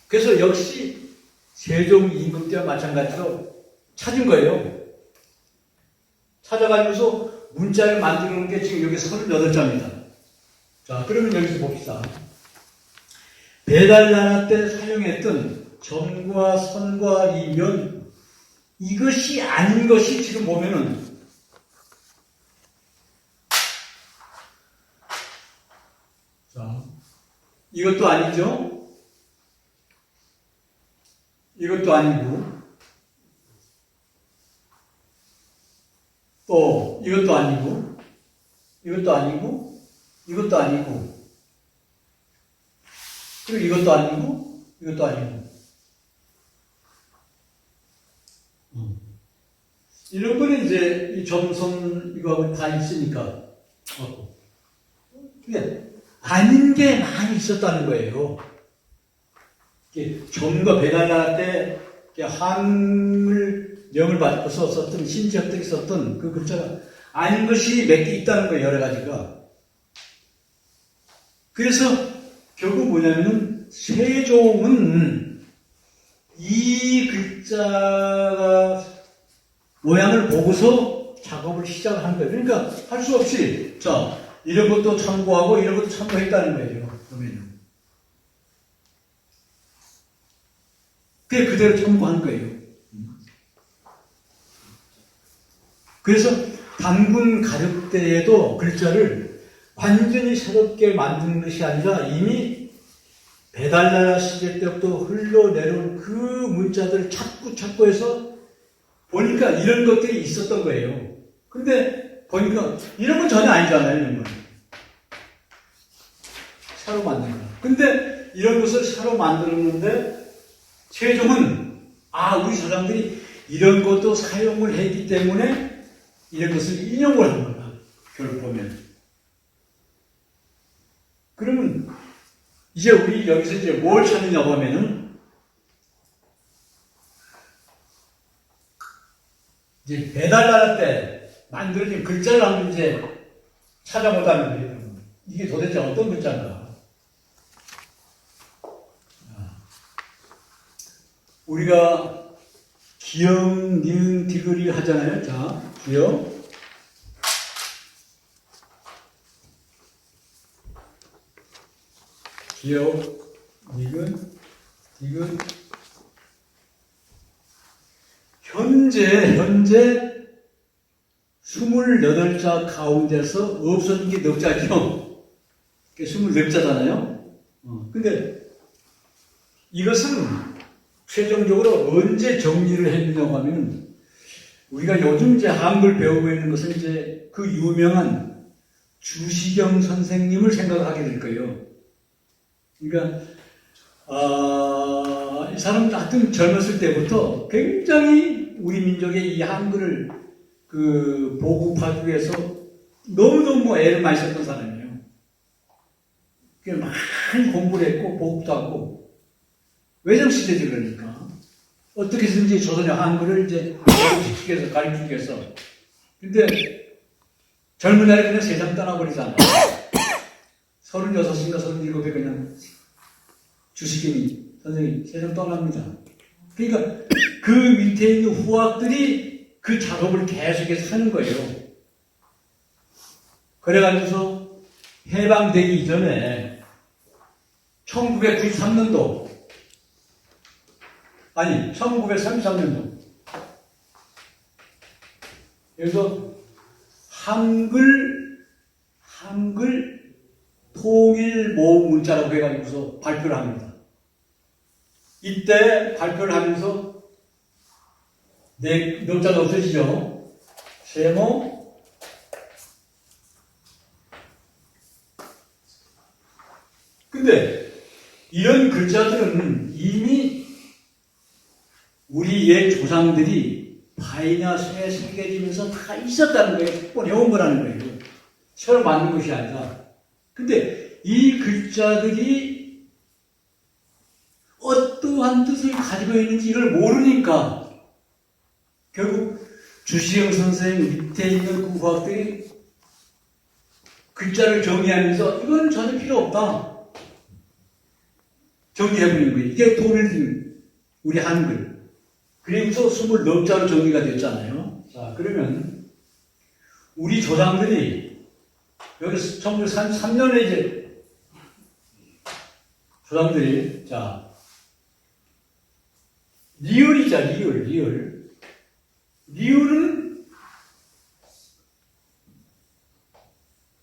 A: 그래서 역시 세종 임금 때와 마찬가지로 찾은 거예요. 찾아가면서 문자를 만들어 놓은 게 지금 여기 38자입니다. 자, 그러면 여기서 봅시다. 배달나라 때 사용했던 점과 선과 이면 이것이 아닌 것이 지금 보면은 자, 이것도 아니죠? 이것도 아니고 또 이것도 아니고 이것도 아니고 이것도 아니고 그리고 이것도 아니고 이것도 아니고 이런 거는 이제 이 점선 이거하고 다 있으니까 그게 아닌 게 많이 있었다는 거예요. 점과 배달할 때 한글 명을 받고서 썼던 신지학들이 썼던 그 글자가 아닌 것이 몇 개 있다는 거예요. 여러 가지가. 그래서 결국 뭐냐면은 세종은 이 글자가 모양을 보고서 작업을 시작한 거예요. 그러니까 할 수 없이 자 이런 것도 참고하고 이런 것도 참고했다는 거예요. 그러면 그게 그대로 참고한 거예요. 그래서 단군 가륵 때에도 글자를 완전히 새롭게 만드는 것이 아니라 이미 배달나라 시대 때부터 흘러내려온 그 문자들을 찾고 해서 보니까 이런 것들이 있었던 거예요. 근데 보니까 이런 건 전혀 아니잖아요. 이런 건. 새로 만든 거. 근데 이런 것을 새로 만들었는데 세종은 우리 사람들이 이런 것도 사용을 했기 때문에 이런 것을 인용을 한 거야. 결국 보면. 그러면 이제 우리 여기서 이제 뭘 찾느냐 보면은 이제 배달나라 때 만들어진 글자를 한번 이제 찾아보자는 거예요. 이게 도대체 어떤 글자인가? 우리가 기역, 니은, 디귿이 하잖아요. 자, 기역. 기역, 니은, 디귿. 현재 28자 가운데서 없어진 게 넉 자죠. 24자잖아요. 근데 이것은 최종적으로 언제 정리를 했느냐고 하면 우리가 요즘 이제 한글 배우고 있는 것은 이제 그 유명한 주시경 선생님을 생각하게 될 거예요. 그러니까 이 사람은 하여튼 젊었을 때부터 굉장히 우리 민족의 이 한글을 보급하기 위해서 너무너무 애를 많이 썼던 사람이에요. 많이 공부를 했고 보급도 하고 외정시대지 그러니까 어떻게 해서든지 조선의 한글을 이제 보급시키기 위해서 가르치기 위해서. 근데 젊은 날에 그냥 세상 떠나버리잖아. 36인가 37에 그냥 주시경이 선생님 세상 떠납니다. 그러니까 그 밑에 있는 후학들이 그 작업을 계속해서 하는 거예요. 그래가지고서 해방되기 이전에 1993년도 아니 1933년도 여기서 한글 통일 모음 문자라고 해가지고서 발표를 합니다. 이때 발표를 하면서 넉 자가 없어지죠. 세모 근데 이런 글자들은 이미 우리 옛 조상들이 바위나 쇠에 새겨지면서 다 있었다는 거예요. 뻔해온 거라는 거예요. 새로 만든 것이 아니라. 근데 이 글자들이 어떠한 뜻을 가지고 있는지 이걸 모르니까 결국 주시영 선생님 밑에 있는 그 과학들이 글자를 정리하면서 이건 전혀 필요 없다. 정리해버린 거예요. 이게 도밀 우리 한글. 그리고서 24자로 정리가 됐잖아요. 자, 그러면 우리 조상들이 여기 1933년에 이제 조상들이 자 리을이자 리을은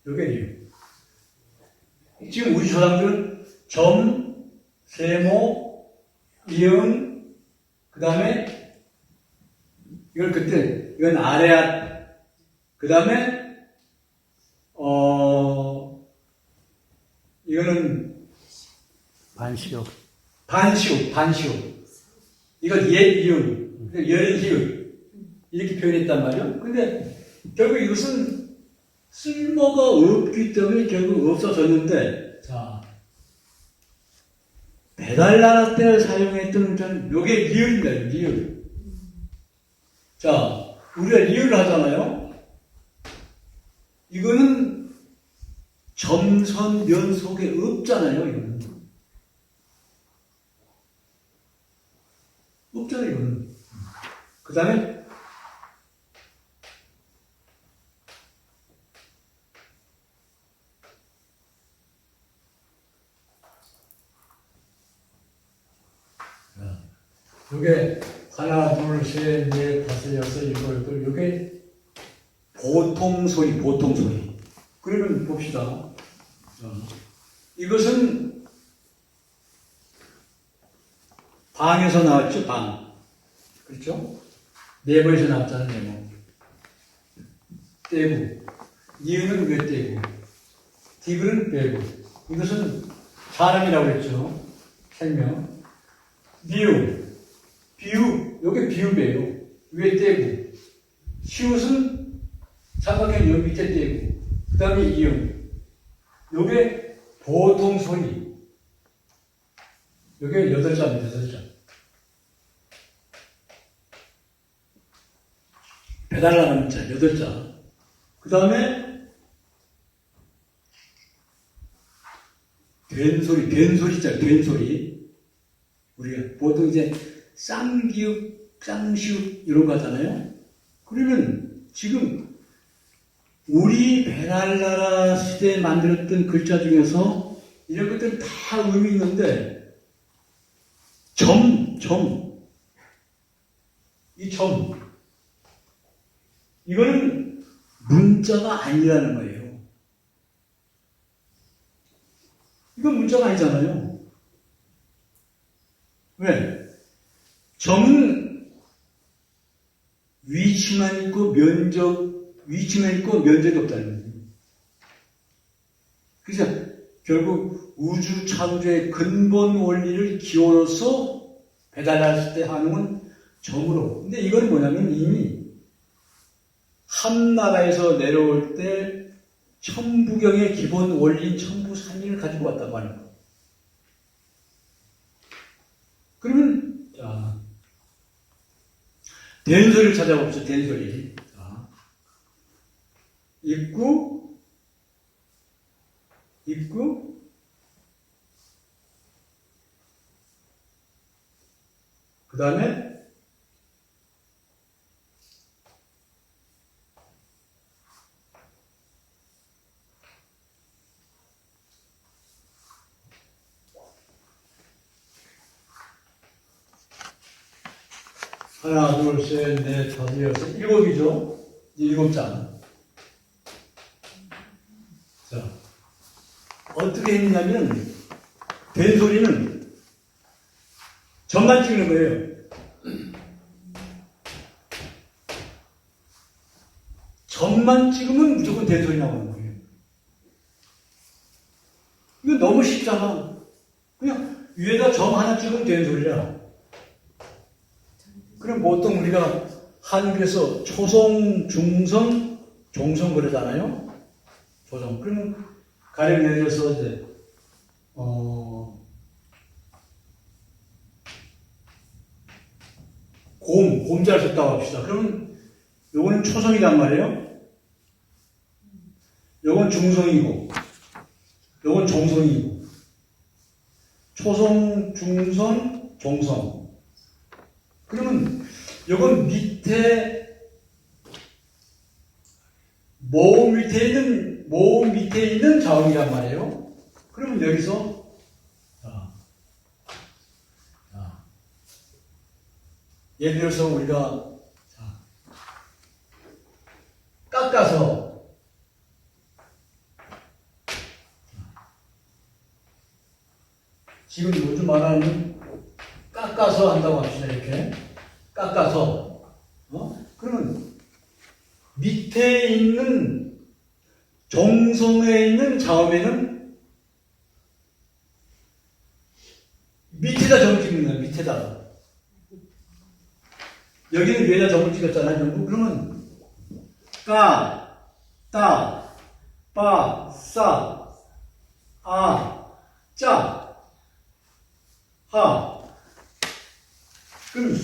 A: 요게 리을. 지금 우리 조상들은 점, 세모, 이응, 그 다음에 이건 그때 이건 아래앗, 그 다음에 이거는
B: 반시옥.
A: 반시옥. 이건 옛 이응, 여린 히읗 이렇게 표현했단 말이에요. 근데 결국 이것은 쓸모가 없기 때문에 결국 없어졌는데, 자, 배달나라 때 사용했던 저는 요게 리을입니다. 리을. 자, 우리가 리을을 하잖아요. 이거는 점선 면 속에 없잖아요. 이거는 없잖아요. 이거는. 그 다음에 요게 하나, 둘, 셋, 넷, 다섯, 여섯, 일곱, 여덟. 요게 보통 소리. 그러면 봅시다. 이것은 방에서 나왔죠, 방. 그렇죠? 네모에서 나왔잖아요, 네모. 떼구. 니은은 왜 떼구? 디귿은 빼구. 이것은 사람이라고 했죠. 생명. 미우. 비읍, 요게 비읍이에요. 위에 떼고. 시옷은 삼각형 여기 밑에 떼고. 그 다음에 이응. 요게 보통 소리. 요게 8자입니다, 8자. 배달나가는 자, 8자. 그 다음에 된소리자, 된소리. 우리가 보통 이제 쌍기읍, 쌍시읍 이런 거 하잖아요. 그러면 지금 우리 배달나라 시대에 만들었던 글자 중에서 이런 것들은 다 의미 있는데 이 점 이거는 문자가 아니라는 거예요. 이건 문자가 아니잖아요. 왜? 점은 위치만 있고 면적이 없다는 거예요. 그래서 결국 우주 창조의 근본 원리를 기원해서 배달할 때 하는 건 점으로. 근데 이건 뭐냐면 이미 한 나라에서 내려올 때 천부경의 기본 원리인 천부산리를 가지고 왔다고 하는 거예요. 그러면 자, 된소리를 찾아봅시다. 된소리. 자, 입구, 그 다음에 하나, 둘, 셋, 넷, 다섯, 여섯, 일곱이죠. 7장. 자, 어떻게 했냐면, 된소리는 점만 찍는 거예요. 점만 찍으면 무조건 된소리 나오는 거예요. 이거 너무 쉽잖아. 그냥 위에다 점 하나 찍으면 된소리야. 그럼 보통 우리가 한국에서 초성, 중성, 종성 그러잖아요. 조성. 그러면 가령 예를 들어서 이제 곰자를 썼다고 합시다. 그러면 요거는 초성이란 말이에요. 요건 중성이고, 요건 종성이고. 초성, 중성, 종성. 그러면 요건 모음 밑에 있는 자음이란 말이에요. 그러면 여기서 예를 들어서 우리가 깎아서 지금 요즘 말하는 깎아서 한다고 합시다. 이렇게 깎아서 그러면 밑에 있는 종성에 있는 자음에는 밑에다 점을 찍는 거야. 밑에다가 여기는 위에다 점을 찍었잖아요. 전부. 그러면 까, 따, 빠, 싸, 아, 짜, 하. 그럼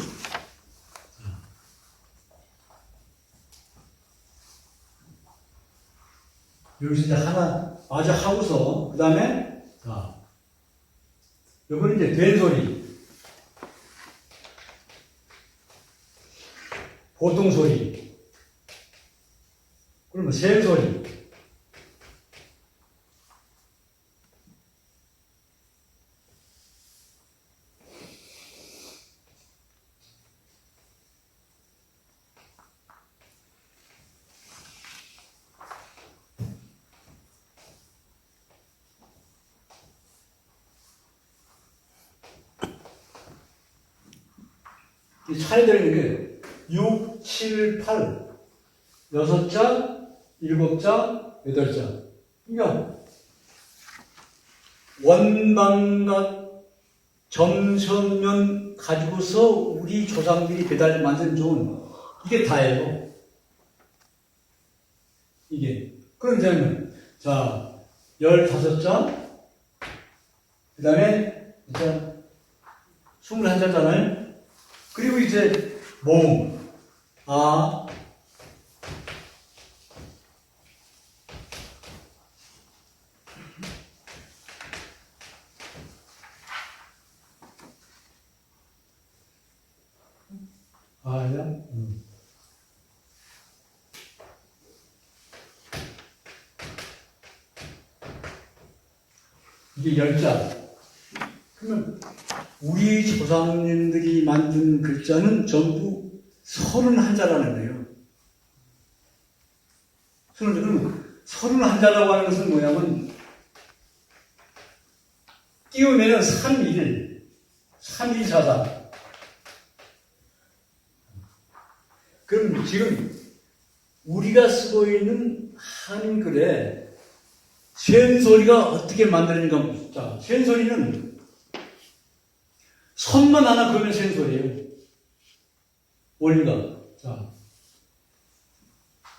A: 여기서 이제 하나 아주 하고서 그 다음에 요거는 이제 된 소리, 보통 소리, 그러면 센 소리. 이 차례되는 게 6, 7, 8, 6자, 7자, 8자. 그러니까 원방각 점선면 가지고서 우리 조상들이 배달 만든 좋은 이게 다예요. 이게. 그럼 이제는 자 15자 그 다음에 이제 21자잖아요. 그리고 이제 모음 아 아야 이게 10자. 그러면 우리 조상님들이 만든 글자는 전부 31자라는 거예요. 그럼 31자라고 하는 것은 뭐냐면 띄우면은 3일사다. 그럼 지금 우리가 쓰고 있는 한글에 센소리가 어떻게 만들어지는가. 자, 센소리는 선만 하나 그으면 센소리예요. 원리가. 자,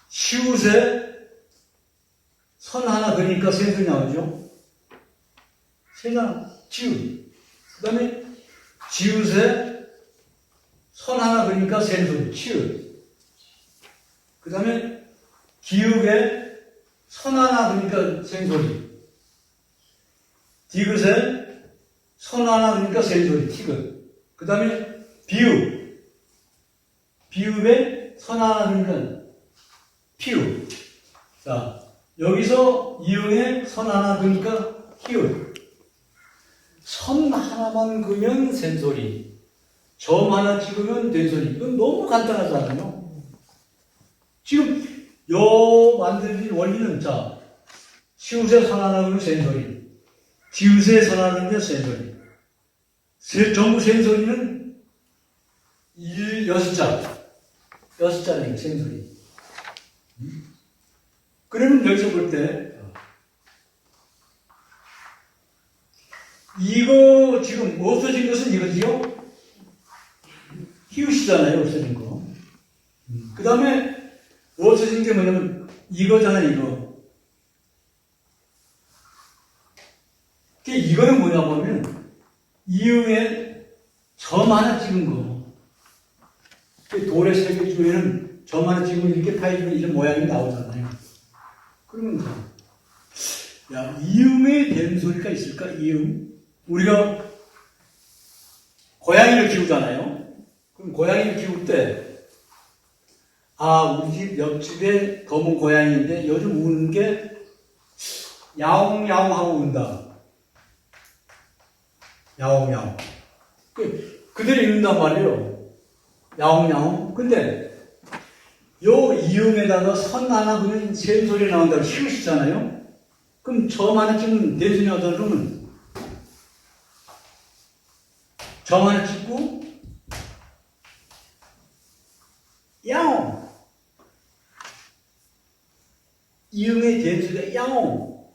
A: 시옷에 선 하나 그리니까 센소리 나오죠. 세상 지읒. 그 다음에 지읒에 선 하나 그리니까 센소리 치읒. 그 다음에 기읒에 선 하나 그러니까 생소리. 디귿에 선 하나 그러니까 생소리. 티귿. 그 다음에 비읍. 비읍에 선 하나 그러니까 피읍. 자, 여기서 이응에 선 하나 그러니까 히읗. 선 하나만 그으면 센소리. 점 하나 찍으면 된소리. 이건 너무 간단하잖아요. 지금 요 만들어진 원리는 자 시옷에 선 하나 그러면 센소리, 디귿에 선 하나 그러면 센소리. 전부 센소리는 6자네요. 센소리. 그러면 여기서 볼 때 이거 지금 없어진 것은 이거지요? 히읗이잖아요. 없어진 거. 그 다음에 없어진 게 뭐냐면 이거잖아요. 이거는 뭐냐고 하면 이응에 점 하나 찍은 거. 돌의 세계 중에는 점안에 지금 이렇게 파해주면 이런 모양이 나오잖아요. 그러면 야, 이음에 된소리가 있을까? 이음. 우리가 고양이를 키우잖아요. 그럼 고양이를 키울 때 우리 집 옆집에 검은 고양이인데 요즘 우는 게 야옹야옹 하고 운다. 야옹야옹. 그대로 읽는단 말이에요. 야옹야옹. 근데 요 이음에다가 선 하나 그냥 샘 소리 나온다고 쉬우시잖아요. 그럼 점 하나 찍으면 대순이 하다 그러면 점 하나 찍고 야옹. 이음의 대수가 야옹.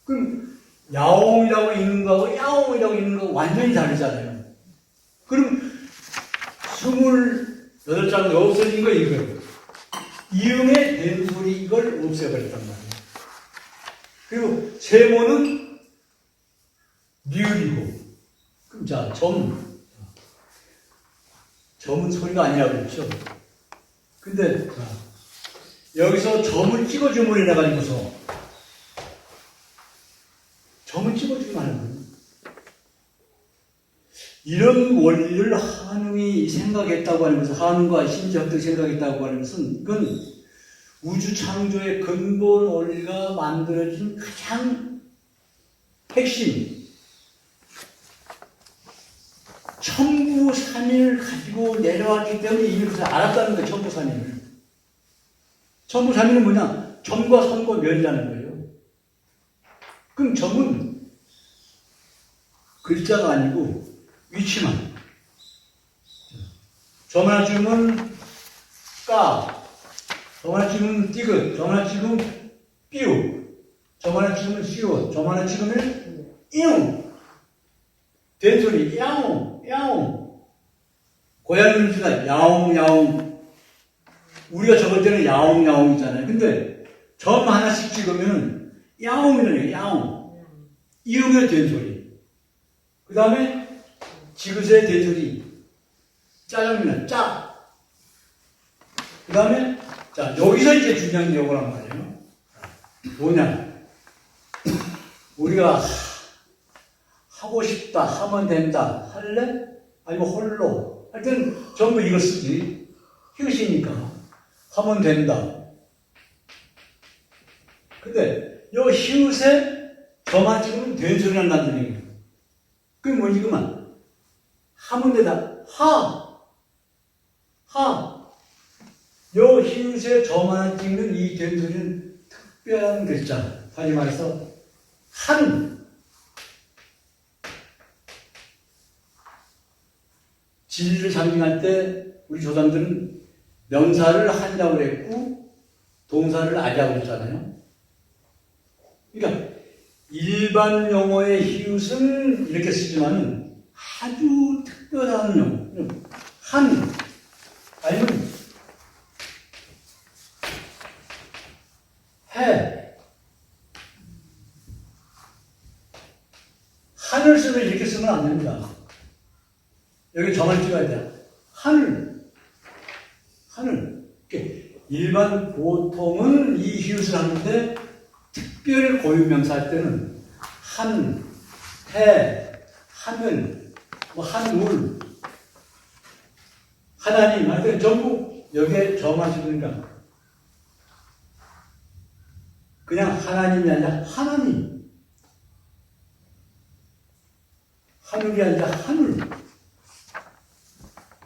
A: 그럼 야옹이라고 읽는 거하고 야옹이라고 읽는 거 완전히 다르잖아요. 그럼 28자가 없어진 거 이거예요. 이음의 된소리 이걸 없애버렸단 말이에요. 그리고 세모는 리을이고. 그럼 자, 점은 소리가 아니라고 그랬죠. 근데 여기서 점을 찍어주면 이래가지고서 점을 찍어주면 하는 거예요. 이런 원리를 한웅이 생각했다고 하는 것은, 한웅과 신지학도 생각했다고 하는 것은, 그건 우주 창조의 근본 원리가 만들어진 가장 핵심, 천부삼인을 가지고 내려왔기 때문에 이미 그것을 알았다는 거예요, 천부삼인을. 천부삼인은 뭐냐? 점과 선과 면이라는 거예요. 그럼 점은 글자가 아니고 위치만. 점 하나 찍으면 까, 점 하나 찍으면 띠긋, 점 하나 찍으면 삐우, 점 하나 찍으면 씨우, 점 하나 찍으면 이웅. 된소리 야옹, 야옹. 고양이 소리가 야옹, 야옹. 우리가 적을 때는 야옹, 야옹이잖아요. 근데 점 하나씩 찍으면 야옹이라는 야옹. 이음의 된소리. 그 다음에 지그새의 된소리. 짜장면, 짜. 그 다음에, 자, 여기서 이제 중요한 게 요거란 말이에요. 뭐냐. 우리가 하고 싶다, 하면 된다, 할래? 아니면 홀로. 할 때는 전부 이걸 쓰지. 히읗이니까. 하면 된다. 근데, 요 히읗에 저만 찍으면 된 소리 난다는 얘기예요. 그게 뭐지, 그만. 하면 된다. 하. 요 히읗에 저만 찍는 이 된 소리는 특별한 글자. 다시 말해서, 진리를 상징할 때 우리 조상들은 명사를 한자고 그랬고 동사를 아자고 그랬잖아요. 그러니까 일반 용어의 히읗은 이렇게 쓰지만 아주 특별한 용어. 아니면 해. 하늘 쓰면 이렇게 쓰면 안 됩니다. 여기 점을 찍어야 돼요. 하늘. 일반 보통은 이 히읗을 하는데 특별히 고유명사 할 때는 해, 하늘, 한물, 하나님 할 때는 전부 여기에 점을 찍으니까 그냥 하나님이 아니라 하나님. 하늘이 아니라 하늘.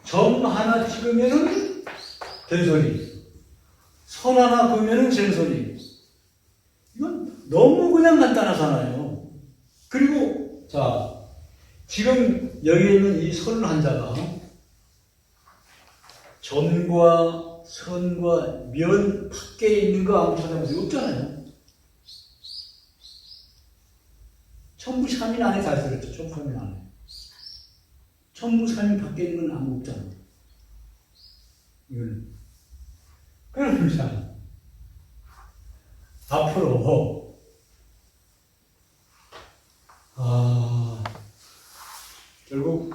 A: 점 하나 찍으면은 된소리. 선 하나 그으면은 젠소리. 이건 너무 그냥 간단하잖아요. 그리고, 자, 지금 여기 있는 이 선 한자가 점과 선과 면 밖에 있는 거 아무 찾아보세요. 없잖아요. 천부삼인 안에 다 들었죠. 천부삼인 안에. 천부삼인 밖에 있는 건 아무 없잖아. 이거는. 그러면서 앞으로 결국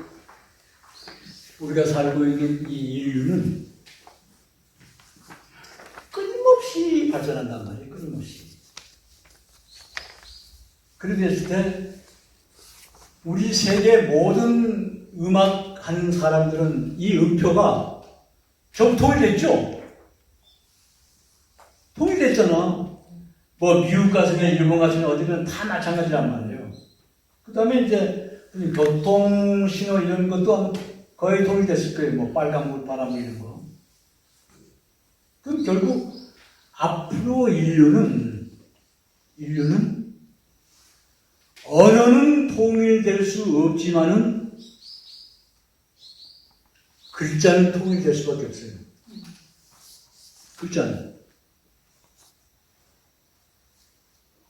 A: 우리가 살고 있는 이 인류는 끊임없이 발전한단 말이에요. 끊임없이. 그렇게 됐을 때 우리 세계 모든 음악 하는 사람들은 이 음표가 전부 통일됐죠? 통일됐잖아. 뭐 미국 가수냐 일본 가수냐 어디든 다 마찬가지란 말이에요. 그 다음에 이제 교통 신호 이런 것도 거의 통일됐을 거예요. 뭐 빨간불, 파란불 이런 거. 그럼 결국 앞으로 인류는 언어는 통일될 수 없지만은 글자는 통일될 수밖에 없어요. 글자는.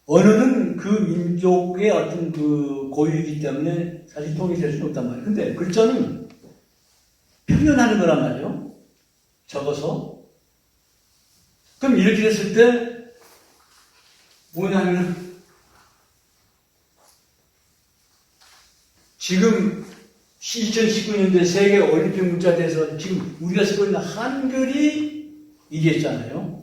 A: 언어는 그 민족의 어떤 그 고유이기 때문에 사실 통일될 수는 없단 말이에요. 근데 글자는 표현하는 거란 말이에요. 적어서. 그럼 이렇게 됐을 때 뭐냐면 지금 2019년도에 세계 올림픽 문자대에서 지금 우리가 쓰고 있는 한글이 이겠잖아요.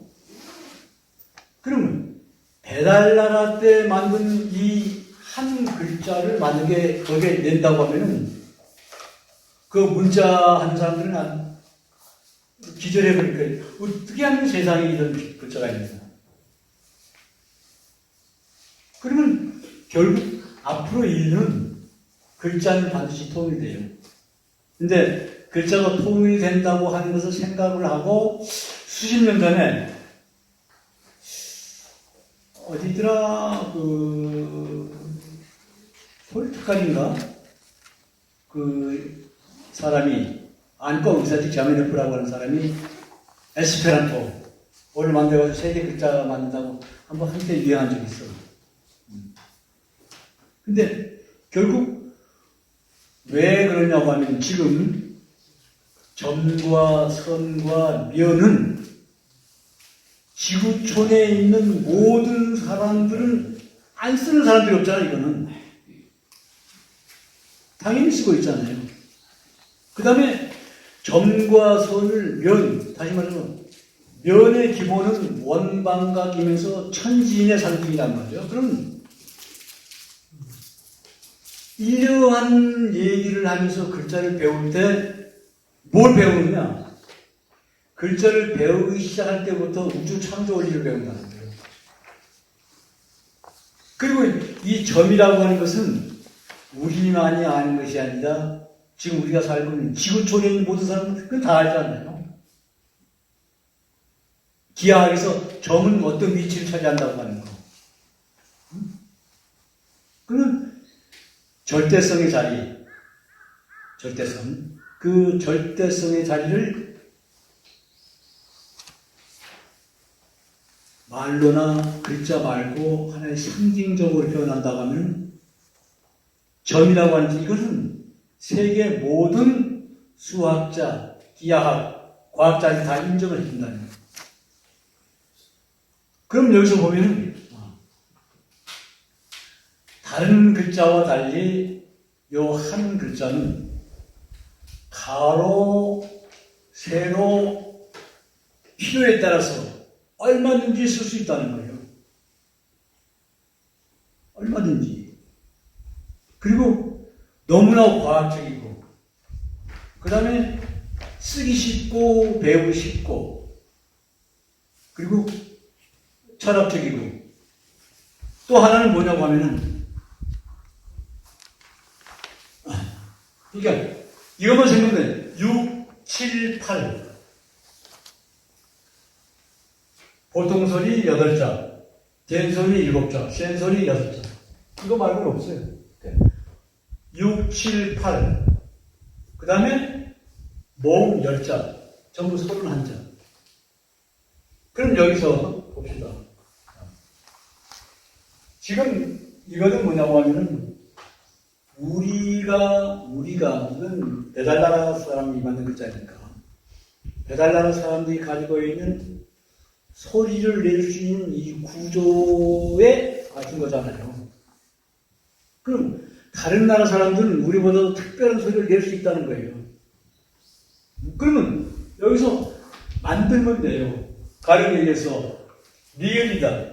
A: 그러면 배달나라 때 만든 이 한 글자를 만약에 거기에 낸다고 하면은 그 문자 하는 사람들은 기절해버릴 거예요. 어떻게 하면 세상에 이런 글자가 있느냐. 그러면 결국 앞으로 인류는 글자는 반드시 통일돼요. 근데 글자가 통일된다고 하는 것을 생각을 하고 수십 년 전에 어디더라 포르투갈인가 그 사람이 안과 의사직 자메네프라고 하는 사람이 에스페란토를 만들어가지고 세계 글자 만든다고 한번 한때 유행한 적이 있어. 근데 결국 왜 그러냐고 하면 지금 점과 선과 면은 지구촌에 있는 모든 사람들은 안 쓰는 사람들이 없잖아. 이거는 당연히 쓰고 있잖아요. 그 다음에 점과 선을 다시 말해서 면의 기본은 원방각이면서 천지인의 상징이란 말이에요. 그럼 이러한 얘기를 하면서 글자를 배울 때 뭘 배우느냐? 글자를 배우기 시작할 때부터 우주 창조 원리를 배운다는 거예요. 그리고 이 점이라고 하는 것은 우리만이 아는 것이 아니라 지금 우리가 살고 있는 지구촌에 있는 모든 사람들은 그건 다 알잖아요. 기하학에서 점은 어떤 위치를 차지한다고 하는 거. 그는 절대성의 자리, 절대성. 그 절대성의 자리를 말로나 글자 말고 하나의 상징적으로 표현한다고 하면 점이라고 하는 이것은 세계 모든 수학자, 기하학, 과학자들이 다 인정을 해준다는 거예요. 그럼 여기서 보면 다른 글자와 달리 요 한 글자는 가로, 세로, 필요에 따라서 얼마든지 쓸 수 있다는 거예요. 얼마든지. 그리고 너무나 과학적이고, 그 다음에 쓰기 쉽고, 배우기 쉽고, 그리고 철학적이고, 또 하나는 뭐냐고 하면은, 그러니까, 이것만 생각해. 6, 7, 8. 보통소리 8자, 된소리 7자, 센소리 6자. 이거 말고는 없어요. 6, 7, 8. 그 다음에 모음 10자. 전부 31자. 그럼 여기서 봅시다. 지금 이거는 뭐냐고 하면은 우리가 이건 배달나라 사람이 만든 글자니까 배달나라 사람들이 가지고 있는 소리를 낼 수 있는 이 구조에 맞춘 거잖아요. 그럼 다른 나라 사람들은 우리보다도 특별한 소리를 낼 수 있다는 거예요. 그러면 여기서 만들면 돼요. 가령 얘기해서 리을이다.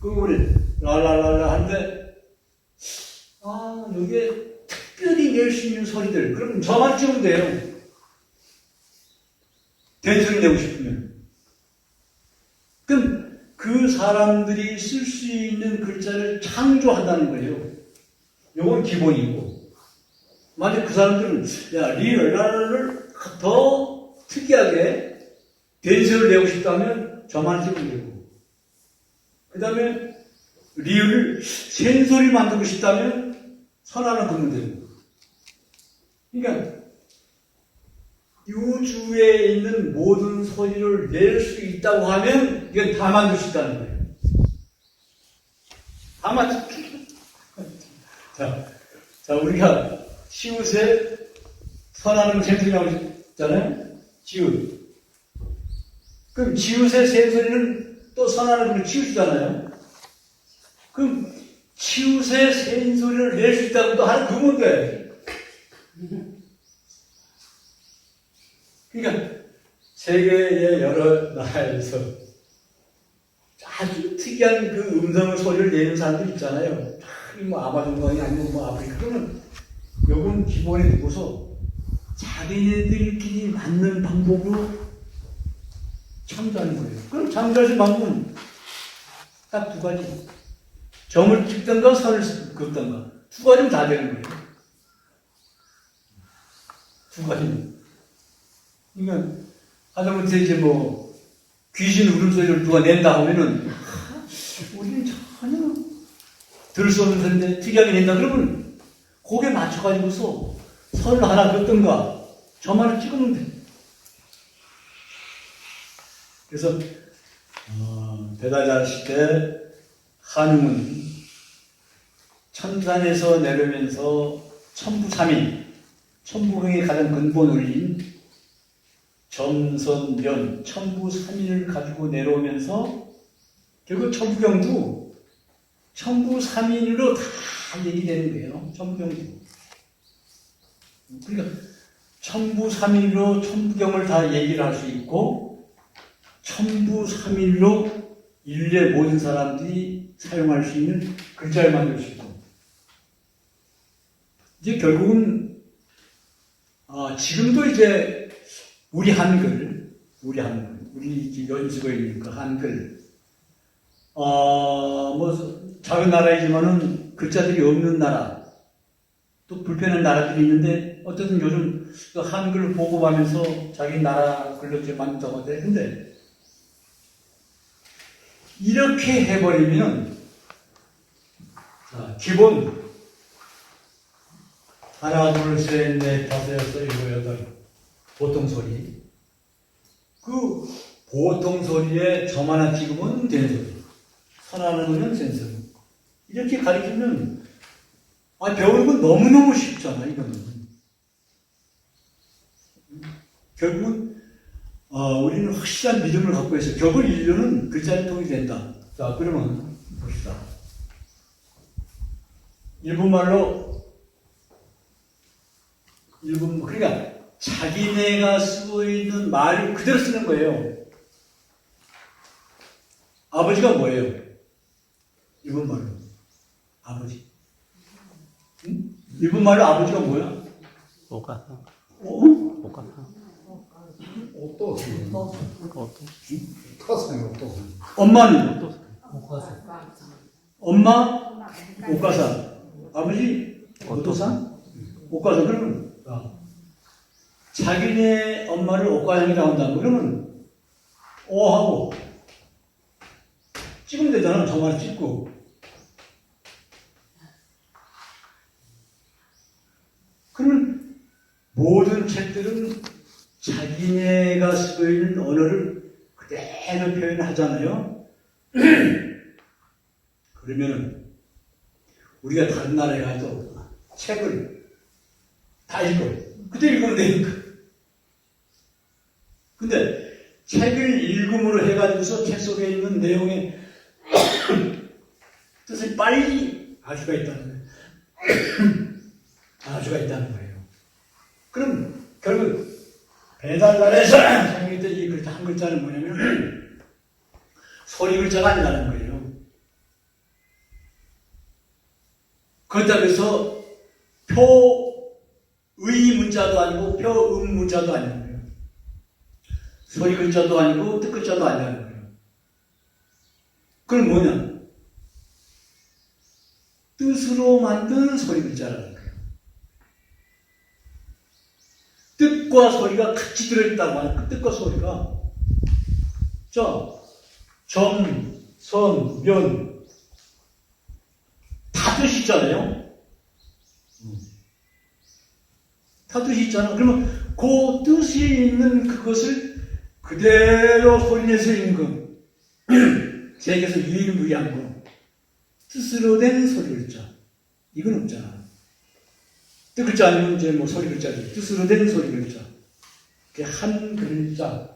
A: 우리 랄랄랄라 하는데 여기에 특별히 낼 수 있는 소리들, 그럼 저만 찍으면 돼요. 된소리 내고 싶으면. 그럼 그 사람들이 쓸 수 있는 글자를 창조한다는 거예요. 요건 기본이고. 만약 그 사람들은 리얼라를 더 특이하게 된소리를 내고 싶다면 저만 찍으면 되고, 그 다음에 리을을 센소리 만들고 싶다면 선하나 긋면 되고. 그러니까 우주에 있는 모든 소리를 낼 수 있다고 하면 이건 다 만들 수 있다는 거예요. 다 만들 수 있다. 자, 우리가 시옷에 선하는 센소리라고 했잖아요. 지읒. 그럼 지읒의 센소리는 또 선하는 치읓이잖아요. 그럼 치읓의 센소리를 낼 수 있다고 또 하나 그으면 돼. 그러니까 세계의 여러 나라에서 아주 특이한 그 음성의 소리를 내는 사람들 있잖아요. 뭐 아마존강이 아니면 뭐 아프리카. 그러면 요건 기본에 두고서 자기네들끼리 맞는 방법으로 창조하는 거예요. 그럼 창조하신 방법은 딱 두 가지. 점을 찍든가 선을 긋든가. 두 가지면 다 되는 거예요. 두 가지는. 그러니까 하다못해 이제 뭐 귀신 울음소리를 누가 낸다 하면은 우리는 전혀 들을 수 없는 소리인데 특이하게 낸다 그러면 거기에 맞춰가지고서 선을 하나 긋든가 점 하나 찍으면 돼. 그래서 배달자실 때 한웅은 천산에서 내려오면서 천부삼인, 천부경의 가장 근본 원리인 점선면, 천부삼인을 가지고 내려오면서 결국 천부경도 천부삼인으로 다 얘기되는 거예요. 천부경도. 그러니까 천부삼인으로 천부경을 다 얘기를 할 수 있고 천부삼인으로 인류의 모든 사람들이 사용할 수 있는 글자를 만들 수 있고, 이제 결국은 지금도 이제 우리 한글, 우리 연습고 있는 그 한글, 뭐 작은 나라이지만은 글자들이 없는 나라, 또 불편한 나라들이 있는데 어쨌든 요즘 그 한글을 보급하면서 자기 나라 글로 좀 만든다고 하는데, 이렇게 해버리면, 기본, 하나, 둘, 셋, 넷, 다섯, 여섯, 일곱, 여덟, 보통 소리. 그 보통 소리에 점 하나 찍으면 된 소리. 선 하나 넣으면 센 소리. 이렇게 가르치면, 배우는 건 너무너무 쉽잖아, 이거는. 결국은, 우리는 확실한 믿음을 갖고 있어요. 결국 인류는 글자를 통해 된다. 자, 그러면 봅시다. 그러니까 자기네가 쓰고 있는 말을 그대로 쓰는 거예요. 아버지가 뭐예요? 일본말로. 아버지. 응? 일본말로 아버지가 뭐야?
B: 오가사. 오가사.
C: 어떠? 타사요, 어떠?
A: 엄마는?
B: 오가사.
A: 엄마? 오가사. 아버지? 오토산? 오가사. 그러면 자기네 엄마를 오가양이라고 한다. 그러면 오하고 찍으면 되잖아. 저만 찍고. 그러면 모든 책들은 자기네가 쓰고 있는 언어를 그대로 표현하잖아요. 그러면 우리가 다른 나라에 가도 책을 다 읽어요. 그대로 읽으면 되니까. 근데 책을 읽음으로 해가지고서 책 속에 있는 내용의 뜻을 빨리 알 수가 있다는 거예요. 알 수가 있다는 거예요. 그럼 결국 배달날에서 사용했던 이 글자 한 글자는 뭐냐면 소리 글자가 아니라는 거예요. 그렇다고 해서 표의 문자도 아니고 표음 문자도 아니는 거예요. 소리 글자도 아니고 뜻 글자도 아니라는 거예요. 그건 뭐냐? 뜻으로 만든 소리 글자라는 거예요. 뜻과 소리가 같이 들어있다고 하는 그 뜻과 소리가 점, 선, 면 다 뜻이 있잖아요. 다 뜻이 있잖아. 그러면 그 뜻이 있는 그것을 그대로 소리내서 읽는 거. 세계에서 유일무이한 거. 뜻으로 된 소리 글자. 이건 없잖아. 뜻 글자 아니면 이제 뭐 소리 글자지. 뜻으로 된 소리 글자. 그게 한 글자.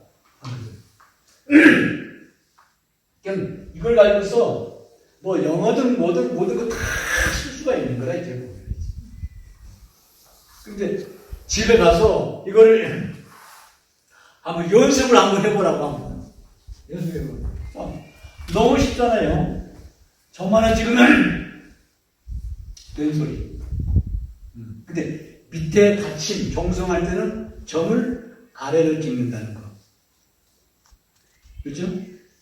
A: 그냥 이걸 가지고서 뭐 영어든 뭐든 모든 거 다 쓸 수가 있는 거라 이제. 근데 집에 가서 이거를 한번 연습을 한번 해보라고 한번. 연습해보라고. 너무 쉽잖아요. 저만한 지금은 된 소리. 근데 밑에 받침, 종성할 때는 점을 아래를 찍는다는 거. 그렇죠?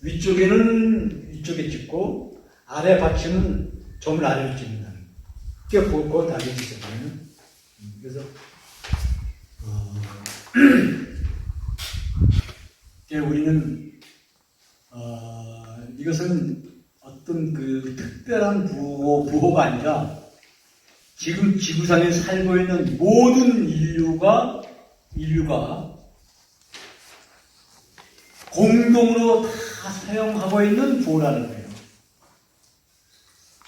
A: 위쪽에 찍고 아래 받침은 점을 아래로 찍는다는 거. 그게 그거 다 알려주잖아요. 그래서 우리는 이것은 어떤 그 특별한 부호가 아니라 지금 지구상에 살고 있는 모든 인류가 공동으로 다 사용하고 있는 부호라는 거예요.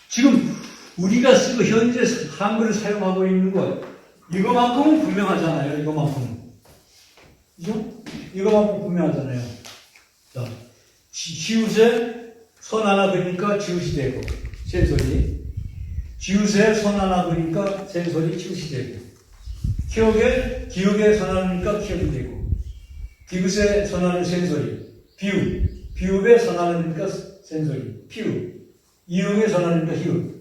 A: 지금 우리가 쓰고 현재 한글을 사용하고 있는 것 이거만큼은 분명하잖아요. 이거만큼은. 그죠? 이거만큼 분명하잖아요. 자, 지읒에 선 하나 그리니까 지읒이 되고, 센소리. 지읒에 선 하나 그리니까 센소리, 지읒이 되고. 기역에 선 하나 그리니까 기역이 되고. 디귿에 선 하나 센소리. 비읍에 선 하나 그리니까 센소리. 피읍. 이응에 선 하나 그리니까 히읗.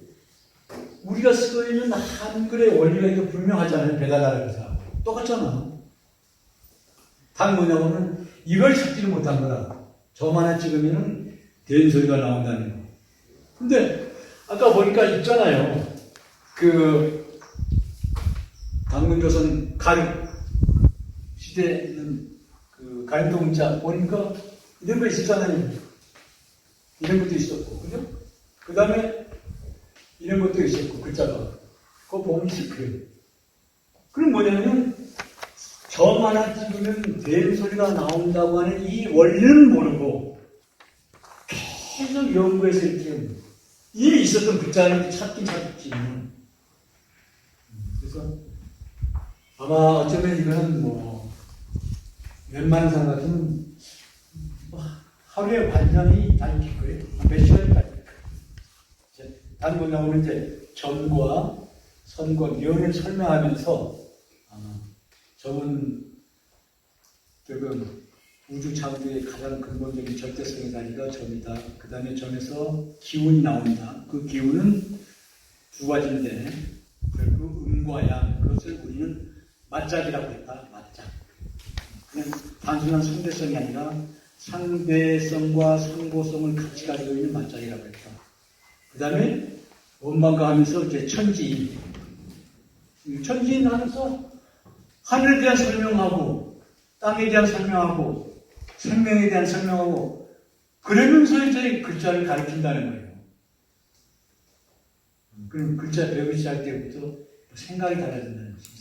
A: 우리가 쓰고 있는 한글의 원리가 이거 분명하잖아요. 배달하면서. 똑같잖아. 단 뭐냐면은 이걸 찾지를 못한 거라. 점 하나 찍으면은 된 소리가 나온다는 거. 근데 아까 보니까 있잖아요. 그 당근조선 가륙 시대에는 그 가림동자 보니까 이런 거 있었잖아요. 이런 것도 있었고, 그죠? 그 다음에 이런 것도 있었고, 글자가. 그거 보면 그래요. 그럼 뭐냐면 점 하나 찍으면 된 소리가 나온다고 하는 이 원리는 모르고 계속 연구해서 이렇게 이미 있었던 글자를 찾긴 찾지. 그래서 아마 어쩌면 이거는 뭐 웬만한 사람 같으면 하루에 완전히 다닐 거예요. 몇 시간이 다닐 거예요. 다른 거 나오면 이제 점과 선과 면을 설명하면서 점은 지금 우주 창조의 가장 근본적인 절대성의 단위가 점이다. 그 다음에 점에서 기운이 나온다. 그 기운은 두 가지인데 결국 음과 양, 그것을 우리는 맞작이라고 했다. 맞작. 그냥 단순한 상대성이 아니라 상대성과 상고성을 같이 가지고 있는 맞작이라고 했다. 그 다음에 원방가 하면서 이제 천지인 하면서 하늘에 대한 설명하고 땅에 대한 설명하고 생명에 대한 설명하고 그러면서 이제 글자를 가르친다는 거예요. 그럼 글자 배우기 시작할 때부터 생각이 달라진다는 거죠.